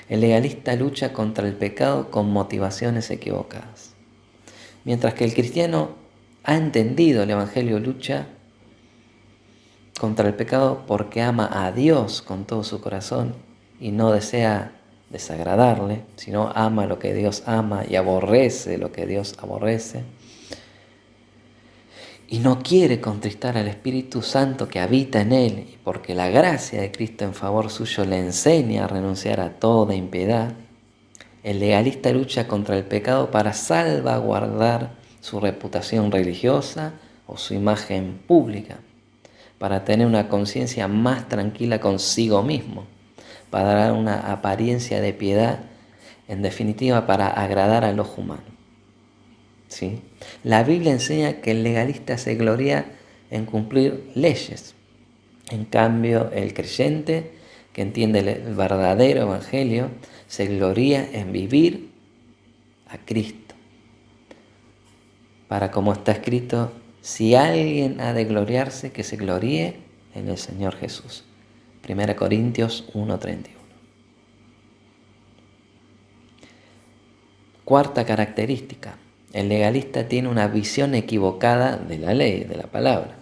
El legalista lucha contra el pecado con motivaciones equivocadas. Mientras que el cristiano ha entendido el Evangelio, lucha contra el pecado porque ama a Dios con todo su corazón y no desea desagradarle, sino ama lo que Dios ama y aborrece lo que Dios aborrece. Y no quiere contristar al Espíritu Santo que habita en él, y porque la gracia de Cristo en favor suyo le enseña a renunciar a toda impiedad, el legalista lucha contra el pecado para salvaguardar su reputación religiosa o su imagen pública, para tener una conciencia más tranquila consigo mismo, para dar una apariencia de piedad, en definitiva para agradar al ojo humano. ¿Sí? La Biblia enseña que el legalista se gloria en cumplir leyes. En cambio, el creyente que entiende el verdadero evangelio se gloria en vivir a Cristo. Para como está escrito, si alguien ha de gloriarse, que se gloríe en el Señor Jesús. 1 Corintios 1:31. Cuarta característica. El legalista tiene una visión equivocada de la ley, de la palabra.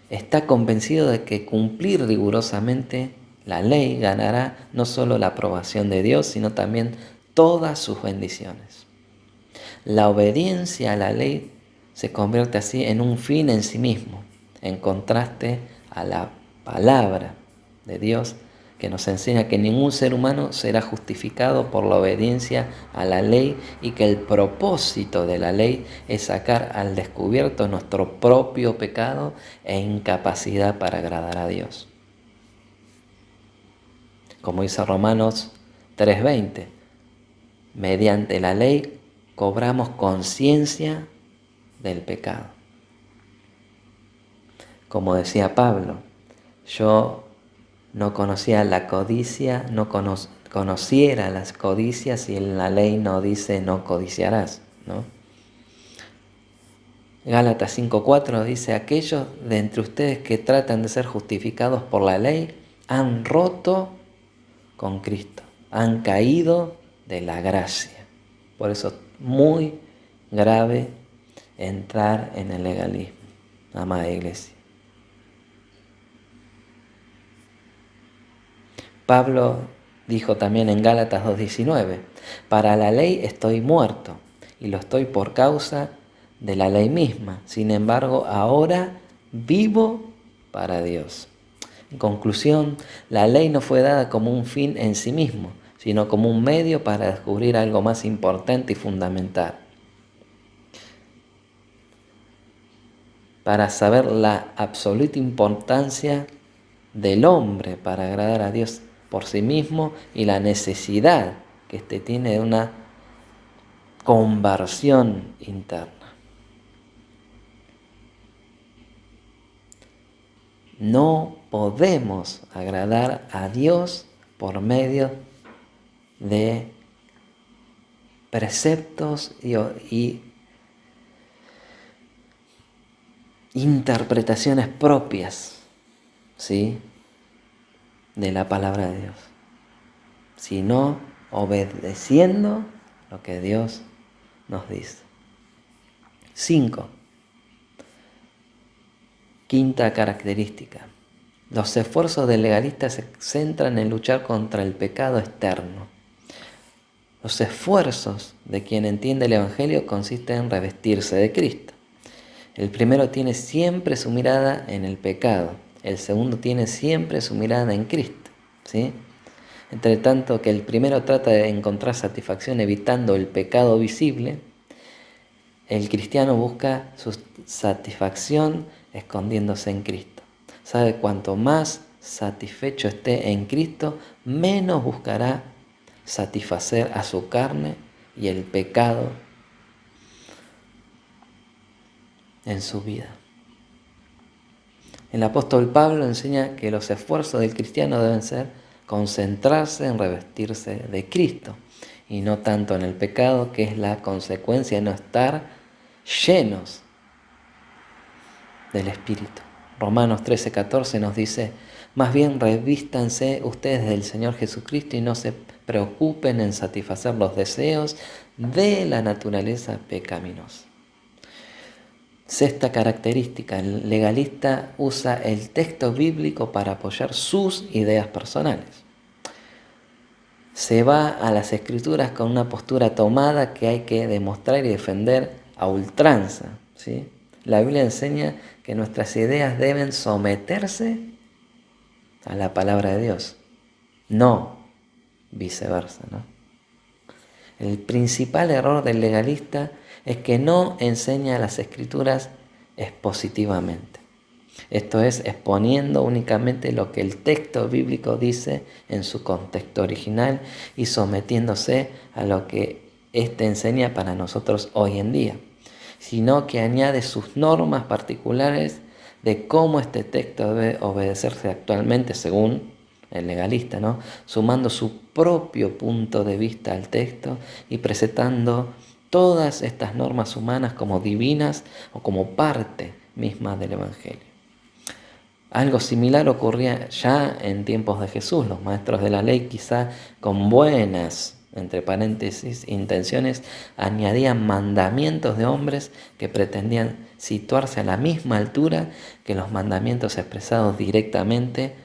Está convencido de que cumplir rigurosamente la ley ganará no solo la aprobación de Dios, sino también todas sus bendiciones. La obediencia a la ley se convierte así en un fin en sí mismo, en contraste a la palabra de Dios, que nos enseña que ningún ser humano será justificado por la obediencia a la ley y que el propósito de la ley es sacar al descubierto nuestro propio pecado e incapacidad para agradar a Dios. Como dice Romanos 3:20, mediante la ley cobramos conciencia del pecado. Como decía Pablo, yo no conocía la codicia, no conociera las codicias si en la ley no dice no codiciarás, ¿no? Gálatas 5:4 dice, aquellos de entre ustedes que tratan de ser justificados por la ley han roto con Cristo, han caído de la gracia. Por eso es muy grave entrar en el legalismo, amada iglesia. Pablo dijo también en Gálatas 2:19, para la ley estoy muerto y lo estoy por causa de la ley misma. Sin embargo, ahora vivo para Dios. En conclusión, la ley no fue dada como un fin en sí mismo, sino como un medio para descubrir algo más importante y fundamental. Para saber la absoluta importancia del hombre para agradar a Dios por sí mismo y la necesidad que éste tiene de una conversión interna. No podemos agradar a Dios por medio de preceptos y interpretaciones propias, ¿sí?, de la palabra de Dios, sino obedeciendo lo que Dios nos dice. 5. Quinta característica. Los esfuerzos del legalista se centran en luchar contra el pecado externo. Los esfuerzos de quien entiende el Evangelio consisten en revestirse de Cristo. El primero tiene siempre su mirada en el pecado. El segundo tiene siempre su mirada en Cristo, ¿sí? Entre tanto que el primero trata de encontrar satisfacción evitando el pecado visible, el cristiano busca su satisfacción escondiéndose en Cristo. Sabe cuanto más satisfecho esté en Cristo, menos buscará satisfacer a su carne y el pecado en su vida. El apóstol Pablo enseña que los esfuerzos del cristiano deben ser concentrarse en revestirse de Cristo y no tanto en el pecado, que es la consecuencia de no estar llenos del Espíritu. Romanos 13:14 nos dice, más bien revístanse ustedes del Señor Jesucristo y no se preocupen en satisfacer los deseos de la naturaleza pecaminosa. Sexta característica, el legalista usa el texto bíblico para apoyar sus ideas personales. Se va a las Escrituras con una postura tomada que hay que demostrar y defender a ultranza, ¿sí? La Biblia enseña que nuestras ideas deben someterse a la palabra de Dios, no viceversa, ¿no? El principal error del legalista es que no enseña las Escrituras expositivamente. Esto es, exponiendo únicamente lo que el texto bíblico dice en su contexto original y sometiéndose a lo que éste enseña para nosotros hoy en día, sino que añade sus normas particulares de cómo este texto debe obedecerse actualmente según el legalista, ¿no?, sumando su propio punto de vista al texto y presentando todas estas normas humanas como divinas o como parte misma del Evangelio. Algo similar ocurría ya en tiempos de Jesús. Los maestros de la ley, quizá con buenas, entre paréntesis, intenciones, añadían mandamientos de hombres que pretendían situarse a la misma altura que los mandamientos expresados directamente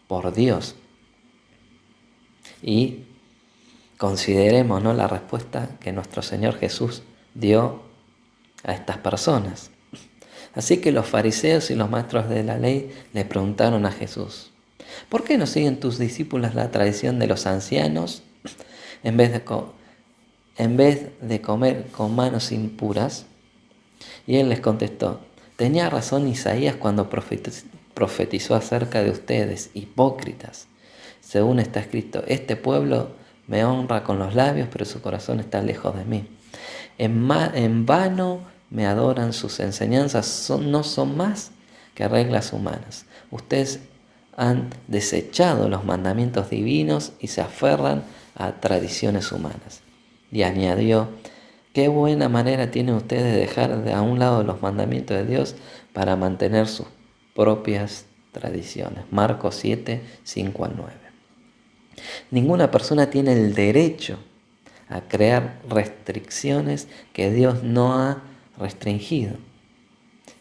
por Dios. Y consideremos, ¿no?, la respuesta que nuestro Señor Jesús dio a estas personas. Así que los fariseos y los maestros de la ley le preguntaron a Jesús, ¿por qué no siguen tus discípulos la tradición de los ancianos en vez de comer con manos impuras? Y él les contestó, tenía razón Isaías cuando profetizó acerca de ustedes, hipócritas. Según está escrito, este pueblo me honra con los labios, pero su corazón está lejos de mí. En vano me adoran, sus enseñanzas no son más que reglas humanas. Ustedes han desechado los mandamientos divinos y se aferran a tradiciones humanas. Y añadió Qué buena manera tienen ustedes de dejar a un lado los mandamientos de Dios para mantener sus propias tradiciones. Marcos 7, 5 al 9. Ninguna persona tiene el derecho a crear restricciones que Dios no ha restringido.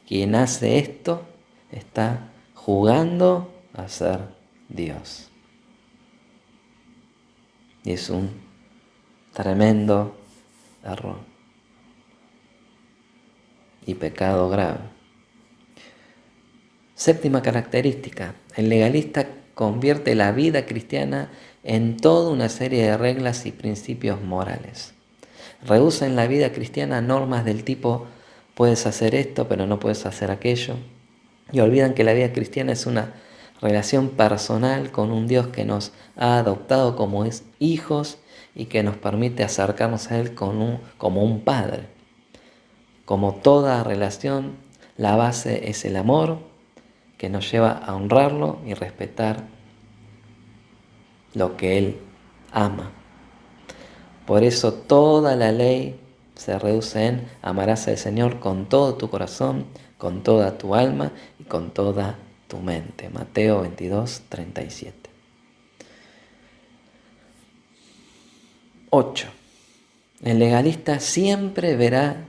Quien hace esto está jugando a ser Dios. Y es un tremendo error y pecado grave. Séptima característica: el legalista convierte la vida cristiana en toda una serie de reglas y principios morales. Rehúsa en la vida cristiana normas del tipo puedes hacer esto pero no puedes hacer aquello, y olvidan que la vida cristiana es una relación personal con un Dios que nos ha adoptado como hijos y que nos permite acercarnos a Él como un padre. Como toda relación, la base es el amor, que nos lleva a honrarlo y respetar lo que Él ama. Por eso toda la ley se reduce en amarás al Señor con todo tu corazón, con toda tu alma y con toda tu mente. Mateo 22, 37. 8. El legalista siempre verá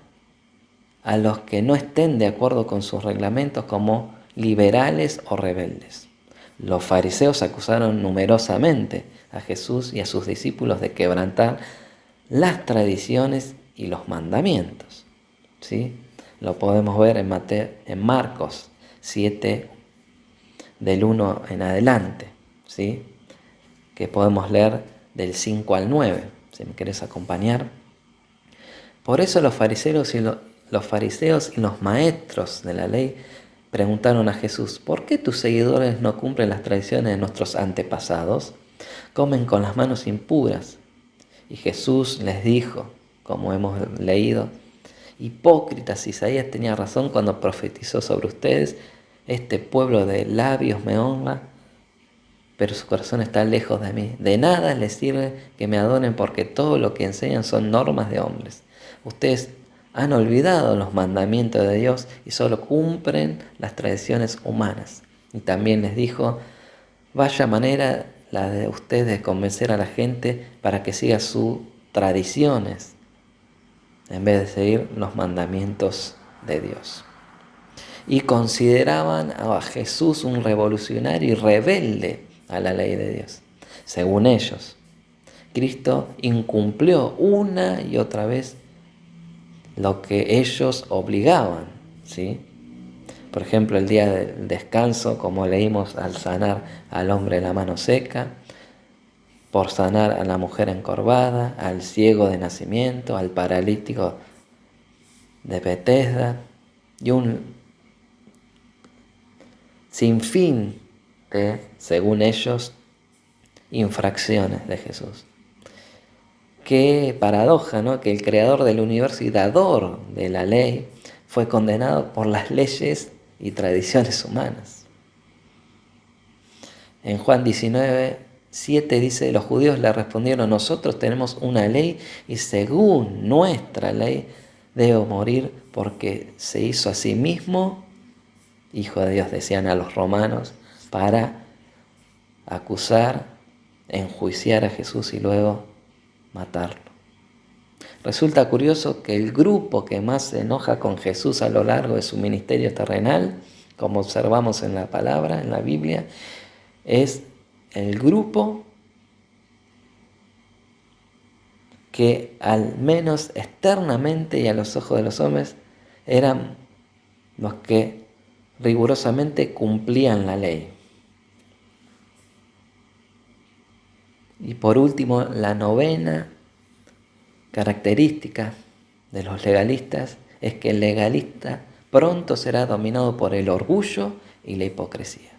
a los que no estén de acuerdo con sus reglamentos como liberales o rebeldes. Los fariseos acusaron numerosamente a Jesús y a sus discípulos de quebrantar las tradiciones y los mandamientos. ¿Sí? Lo podemos ver en Marcos 7, del 1 en adelante, ¿sí? Que podemos leer del 5 al 9, si me querés acompañar. Por eso los fariseos y los maestros de la ley preguntaron a Jesús: ¿por qué tus seguidores no cumplen las tradiciones de nuestros antepasados? Comen con las manos impuras. Y Jesús les dijo, como hemos leído: hipócritas, Isaías tenía razón cuando profetizó sobre ustedes: este pueblo de labios me honra, pero su corazón está lejos de mí. De nada les sirve que me adoren, porque todo lo que enseñan son normas de hombres. Ustedes han olvidado los mandamientos de Dios y solo cumplen las tradiciones humanas. Y también les dijo: vaya manera la de ustedes de convencer a la gente para que siga sus tradiciones en vez de seguir los mandamientos de Dios. Y consideraban a Jesús un revolucionario y rebelde a la ley de Dios. Según ellos, Cristo incumplió una y otra vez lo que ellos obligaban, ¿sí? Por ejemplo, el día del descanso, como leímos, al sanar al hombre de la mano seca, por sanar a la mujer encorvada, al ciego de nacimiento, al paralítico de Betesda, y un sinfín de, según ellos, infracciones de Jesús. Qué paradoja, ¿no? Que el creador del universo y dador de la ley fue condenado por las leyes y tradiciones humanas. En Juan 19, 7 dice: los judíos le respondieron: nosotros tenemos una ley y según nuestra ley debe morir porque se hizo a sí mismo Hijo de Dios, decían a los romanos, para acusar, enjuiciar a Jesús y luego matarlo. Resulta curioso que el grupo que más se enoja con Jesús a lo largo de su ministerio terrenal, como observamos en la palabra, en la Biblia, es el grupo que al menos externamente y a los ojos de los hombres eran los que rigurosamente cumplían la ley. Y por último, la novena característica de los legalistas es que el legalista pronto será dominado por el orgullo y la hipocresía.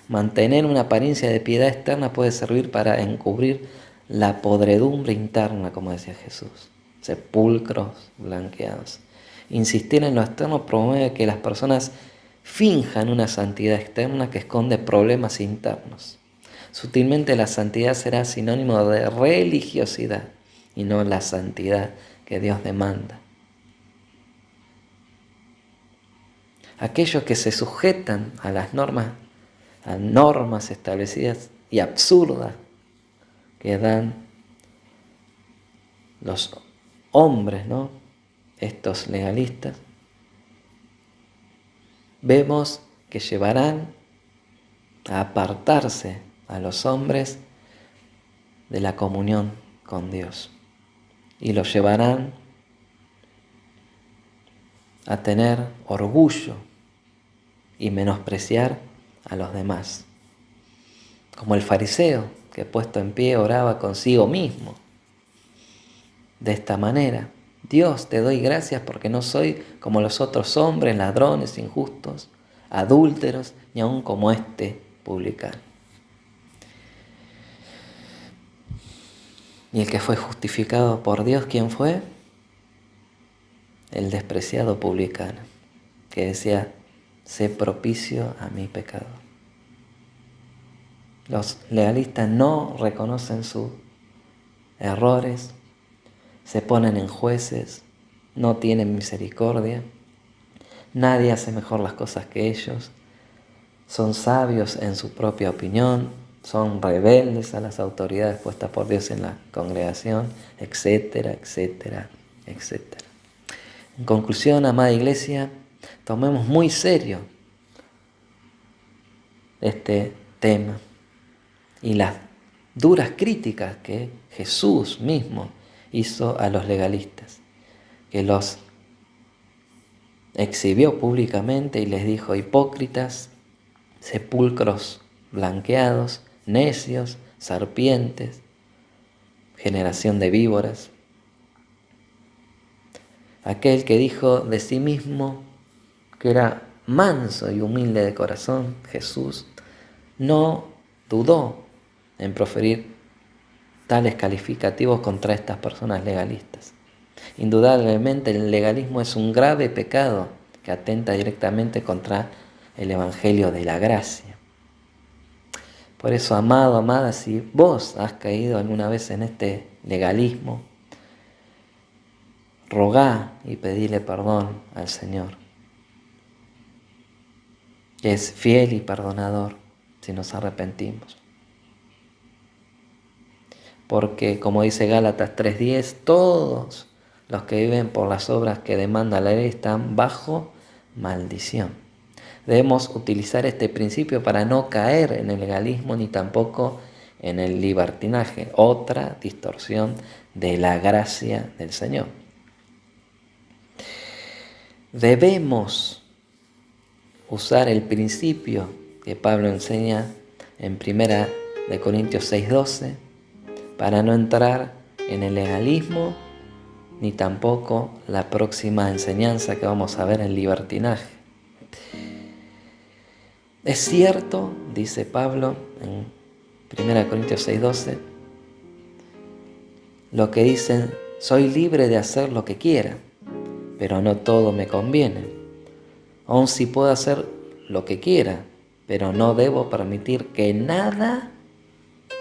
Mantener una apariencia de piedad externa puede servir para encubrir la podredumbre interna, como decía Jesús, sepulcros blanqueados. Insistir en lo externo promueve que las personas finjan una santidad externa que esconde problemas internos. Sutilmente la santidad será sinónimo de religiosidad y no la santidad que Dios demanda. Aquellos que se sujetan a las normas establecidas y absurdas que dan los hombres, ¿no? Estos legalistas, vemos que llevarán a apartarse a los hombres de la comunión con Dios y los llevarán a tener orgullo y menospreciar a los demás, como el fariseo que puesto en pie oraba consigo mismo de esta manera: Dios, te doy gracias porque no soy como los otros hombres, ladrones, injustos, adúlteros, ni aun como este publicano. Y el que fue justificado por Dios, ¿quién fue? El despreciado publicano, que decía: sé propicio a mi pecado. Los legalistas no reconocen sus errores, se ponen en jueces, no tienen misericordia, nadie hace mejor las cosas que ellos, son sabios en su propia opinión, son rebeldes a las autoridades puestas por Dios en la congregación, etcétera, etcétera, etcétera. En conclusión, amada iglesia, tomemos muy serio este tema y las duras críticas que Jesús mismo hizo a los legalistas, que los exhibió públicamente y les dijo: hipócritas, sepulcros blanqueados, necios, serpientes, generación de víboras. Aquel que dijo de sí mismo que era manso y humilde de corazón, Jesús, no dudó en proferir tales calificativos contra estas personas legalistas. Indudablemente el legalismo es un grave pecado que atenta directamente contra el Evangelio de la gracia. Por eso, amado, amada, si vos has caído alguna vez en este legalismo, rogá y pedile perdón al Señor, que es fiel y perdonador si nos arrepentimos. Porque, como dice Gálatas 3:10, todos los que viven por las obras que demanda la ley están bajo maldición. Debemos utilizar este principio para no caer en el legalismo ni tampoco en el libertinaje, otra distorsión de la gracia del Señor. Debemos usar el principio que Pablo enseña en 1 Corintios 6:12 para no entrar en el legalismo ni tampoco la próxima enseñanza que vamos a ver, el libertinaje. Es cierto, dice Pablo en 1 Corintios 6:12, lo que dicen: soy libre de hacer lo que quiera, pero no todo me conviene. Aun si puedo hacer lo que quiera, pero no debo permitir que nada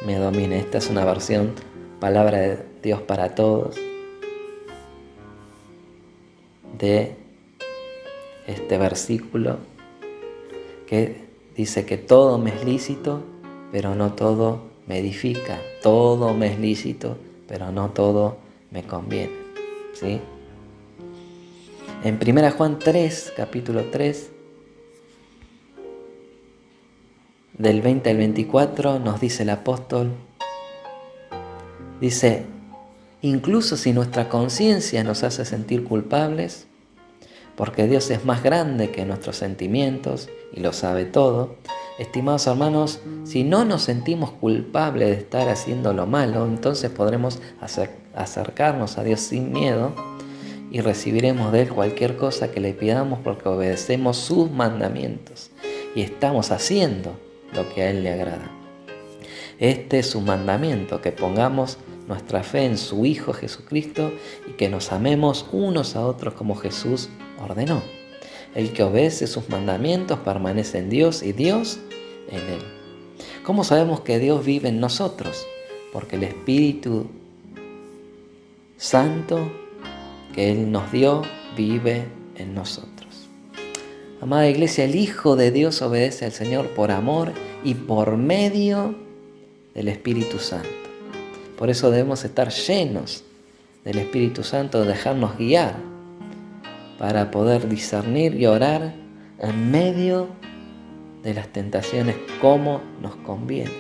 me domine. Esta es una versión, palabra de Dios para todos, de este versículo que dice que todo me es lícito, pero no todo me edifica. Todo me es lícito, pero no todo me conviene. ¿Sí? En 1 Juan 3, capítulo 3, del 20 al 24, nos dice el apóstol, dice: incluso si nuestra conciencia nos hace sentir culpables, porque Dios es más grande que nuestros sentimientos y lo sabe todo, estimados hermanos, si no nos sentimos culpables de estar haciendo lo malo, entonces podremos acercarnos a Dios sin miedo y recibiremos de Él cualquier cosa que le pidamos, porque obedecemos sus mandamientos y estamos haciendo lo que a Él le agrada. Este es su mandamiento, que pongamos nuestra fe en su Hijo Jesucristo y que nos amemos unos a otros como Jesús ordenó. El que obedece sus mandamientos permanece en Dios y Dios en él. ¿Cómo sabemos que Dios vive en nosotros? Porque el Espíritu Santo que Él nos dio vive en nosotros. Amada Iglesia, el Hijo de Dios obedece al Señor por amor y por medio del Espíritu Santo. Por eso debemos estar llenos del Espíritu Santo, dejarnos guiar para poder discernir y orar en medio de las tentaciones como nos conviene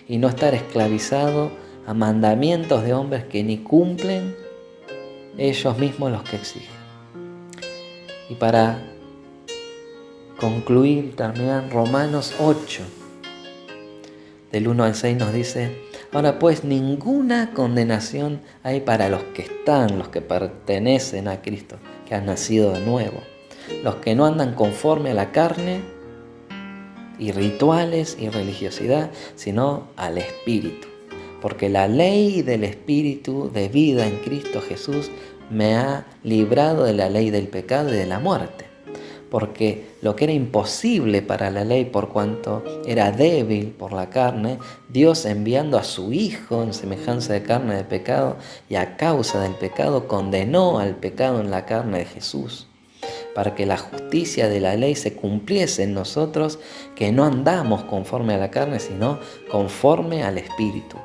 y no estar esclavizado a mandamientos de hombres que ni cumplen ellos mismos los que exigen. Y para concluir y terminar, Romanos 8, del 1 al 6 nos dice: ahora pues ninguna condenación hay para los que están, los que pertenecen a Cristo, que han nacido de nuevo, los que no andan conforme a la carne y rituales y religiosidad, sino al Espíritu. Porque la ley del Espíritu de vida en Cristo Jesús me ha librado de la ley del pecado y de la muerte. Porque lo que era imposible para la ley por cuanto era débil por la carne, Dios enviando a su Hijo en semejanza de carne de pecado y a causa del pecado condenó al pecado en la carne de Jesús, para que la justicia de la ley se cumpliese en nosotros, que no andamos conforme a la carne, sino conforme al Espíritu.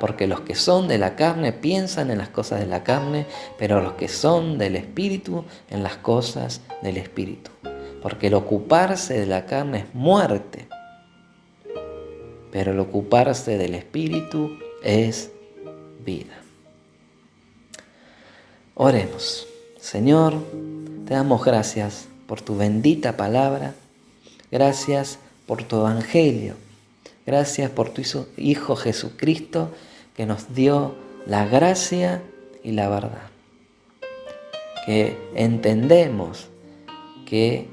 Porque los que son de la carne piensan en las cosas de la carne, pero los que son del Espíritu en las cosas del Espíritu. Porque el ocuparse de la carne es muerte, pero el ocuparse del Espíritu es vida. Oremos. Señor, te damos gracias por tu bendita palabra, gracias por tu evangelio, gracias por tu Hijo Jesucristo que nos dio la gracia y la verdad. Que entendemos que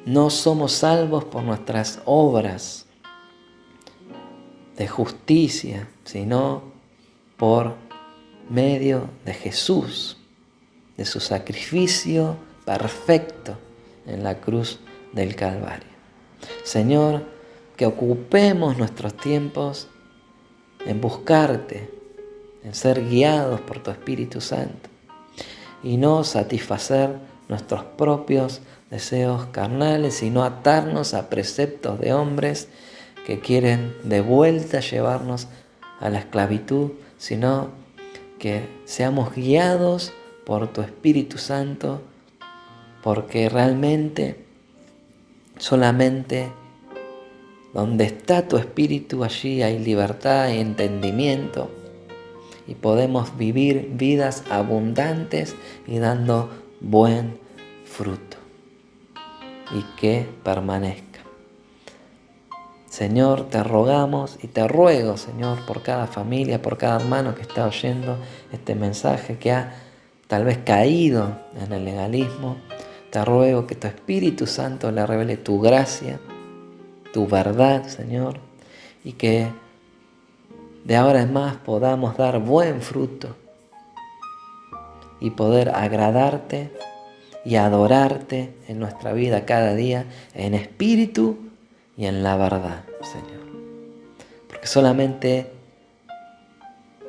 no somos salvos por nuestras obras de justicia, sino por medio de Jesús, de su sacrificio perfecto en la cruz del Calvario. Señor, que ocupemos nuestros tiempos en buscarte, en ser guiados por tu Espíritu Santo y no satisfacer nuestros propios deseos carnales, sino atarnos a preceptos de hombres que quieren de vuelta llevarnos a la esclavitud, sino que seamos guiados por tu Espíritu Santo, porque realmente solamente donde está tu Espíritu, allí hay libertad y entendimiento, y podemos vivir vidas abundantes y dando buen fruto, y que permanezca. Señor, te rogamos y te ruego, Señor, por cada familia, por cada hermano que está oyendo este mensaje, que ha tal vez caído en el legalismo. Te ruego que tu Espíritu Santo le revele tu gracia, tu verdad, Señor, y que de ahora en más podamos dar buen fruto y poder agradarte y adorarte en nuestra vida cada día en espíritu y en la verdad, Señor. Porque solamente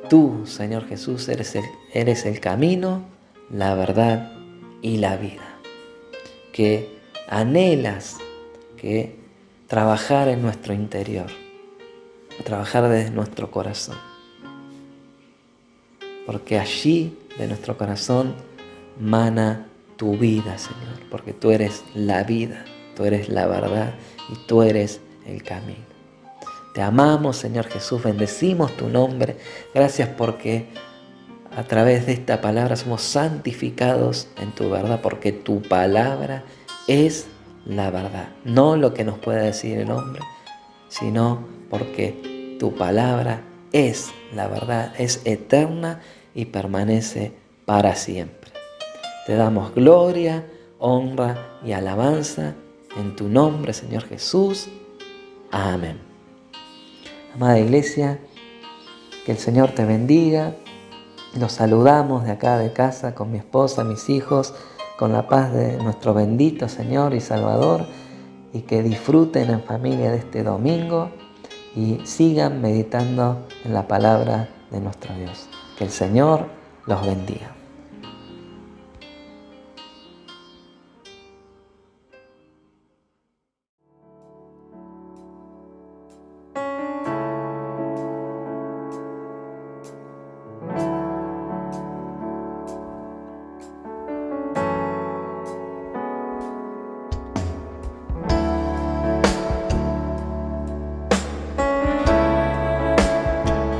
tú, Señor Jesús, eres el camino, la verdad y la vida. Que anhelas que trabajar en nuestro interior, trabajar desde nuestro corazón. Porque allí de nuestro corazón mana tu vida, Señor. Porque tú eres la vida, tú eres la verdad y tú eres el camino. Te amamos, Señor Jesús, bendecimos tu nombre. Gracias porque a través de esta palabra somos santificados en tu verdad, porque tu palabra es la verdad. No lo que nos pueda decir el hombre, sino porque tu palabra es la verdad, es eterna y permanece para siempre. Te damos gloria, honra y alabanza en tu nombre, Señor Jesús. Amén. Amada Iglesia, que el Señor te bendiga. Los saludamos de acá de casa con mi esposa, mis hijos, con la paz de nuestro bendito Señor y Salvador, y que disfruten en familia de este domingo y sigan meditando en la palabra de nuestro Dios. Que el Señor los bendiga.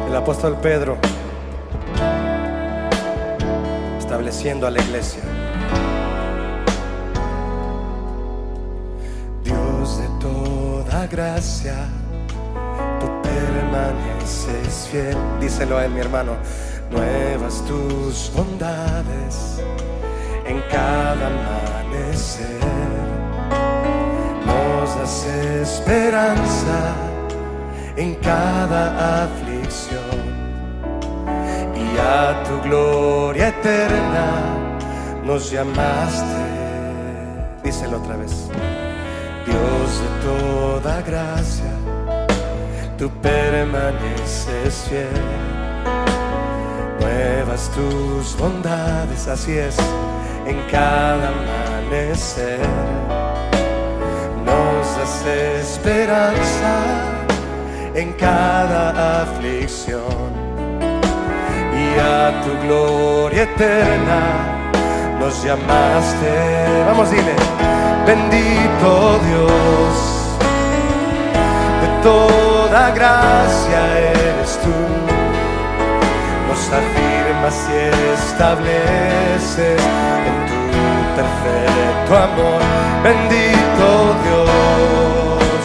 El apóstol Pedro, estableciendo a la iglesia. Dios de toda gracia, tú permaneces fiel. Díselo a él, mi hermano. Nuevas tus bondades en cada amanecer. Nos das esperanza en cada aflicción, y a tu gloria eterna nos llamaste. Díselo otra vez. Dios de toda gracia, tú permaneces fiel. Nuevas tus bondades, así es, en cada amanecer. Nos das esperanza en cada aflicción, y a tu gloria eterna nos llamaste. Vamos, dile. Bendito Dios, de toda gracia eres tú. Nos afirmas y estableces en tu perfecto amor. Bendito Dios,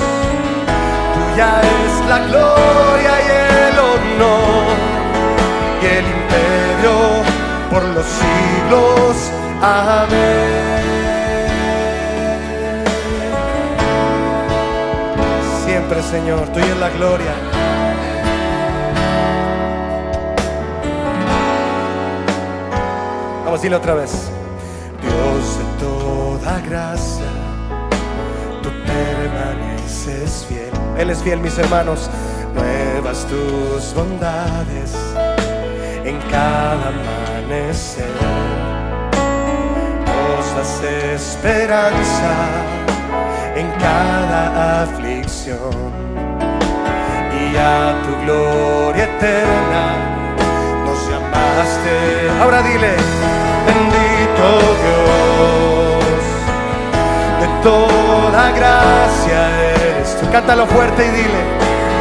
tuya es la gloria y el honor y el imperio por los siglos. Amén. Siempre, Señor, tuya es la gloria. Vamos a decirlo otra vez. Dios de toda gracia, tú permaneces fiel. Él es fiel, mis hermanos. Nuevas tus bondades en cada amanecer. Nos das esperanza en cada aflicción, y a tu gloria eterna nos llamaste. Ahora dile. Bendito Dios, de toda gracia eres tú. Cántalo fuerte y dile.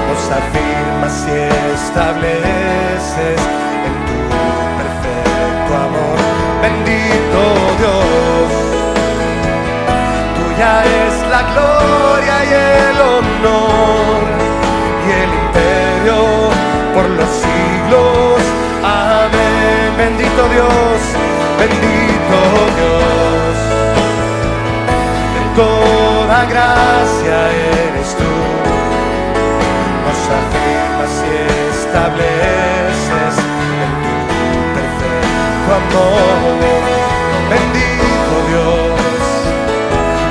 Nos afirmas y estableces en tu perfecto amor. Bendito Dios, tuya es la gloria y el honor y el imperio por los siglos. Amén. Bendito Dios, bendito Dios, de toda gracia eres tú. Nos afirmas y estableces en tu perfecto amor. Bendito Dios,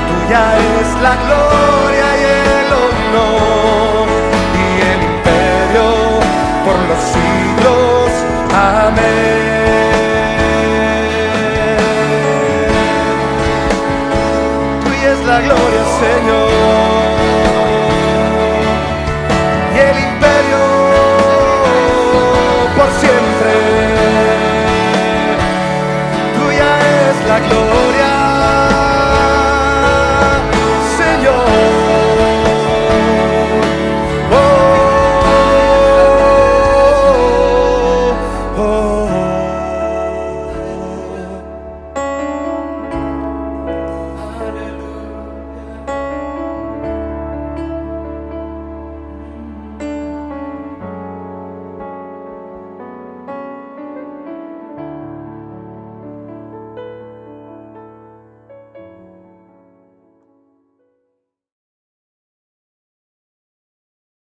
tuya es la gloria y el honor y el imperio por los siglos. Amén. Tuya es la gloria, Señor.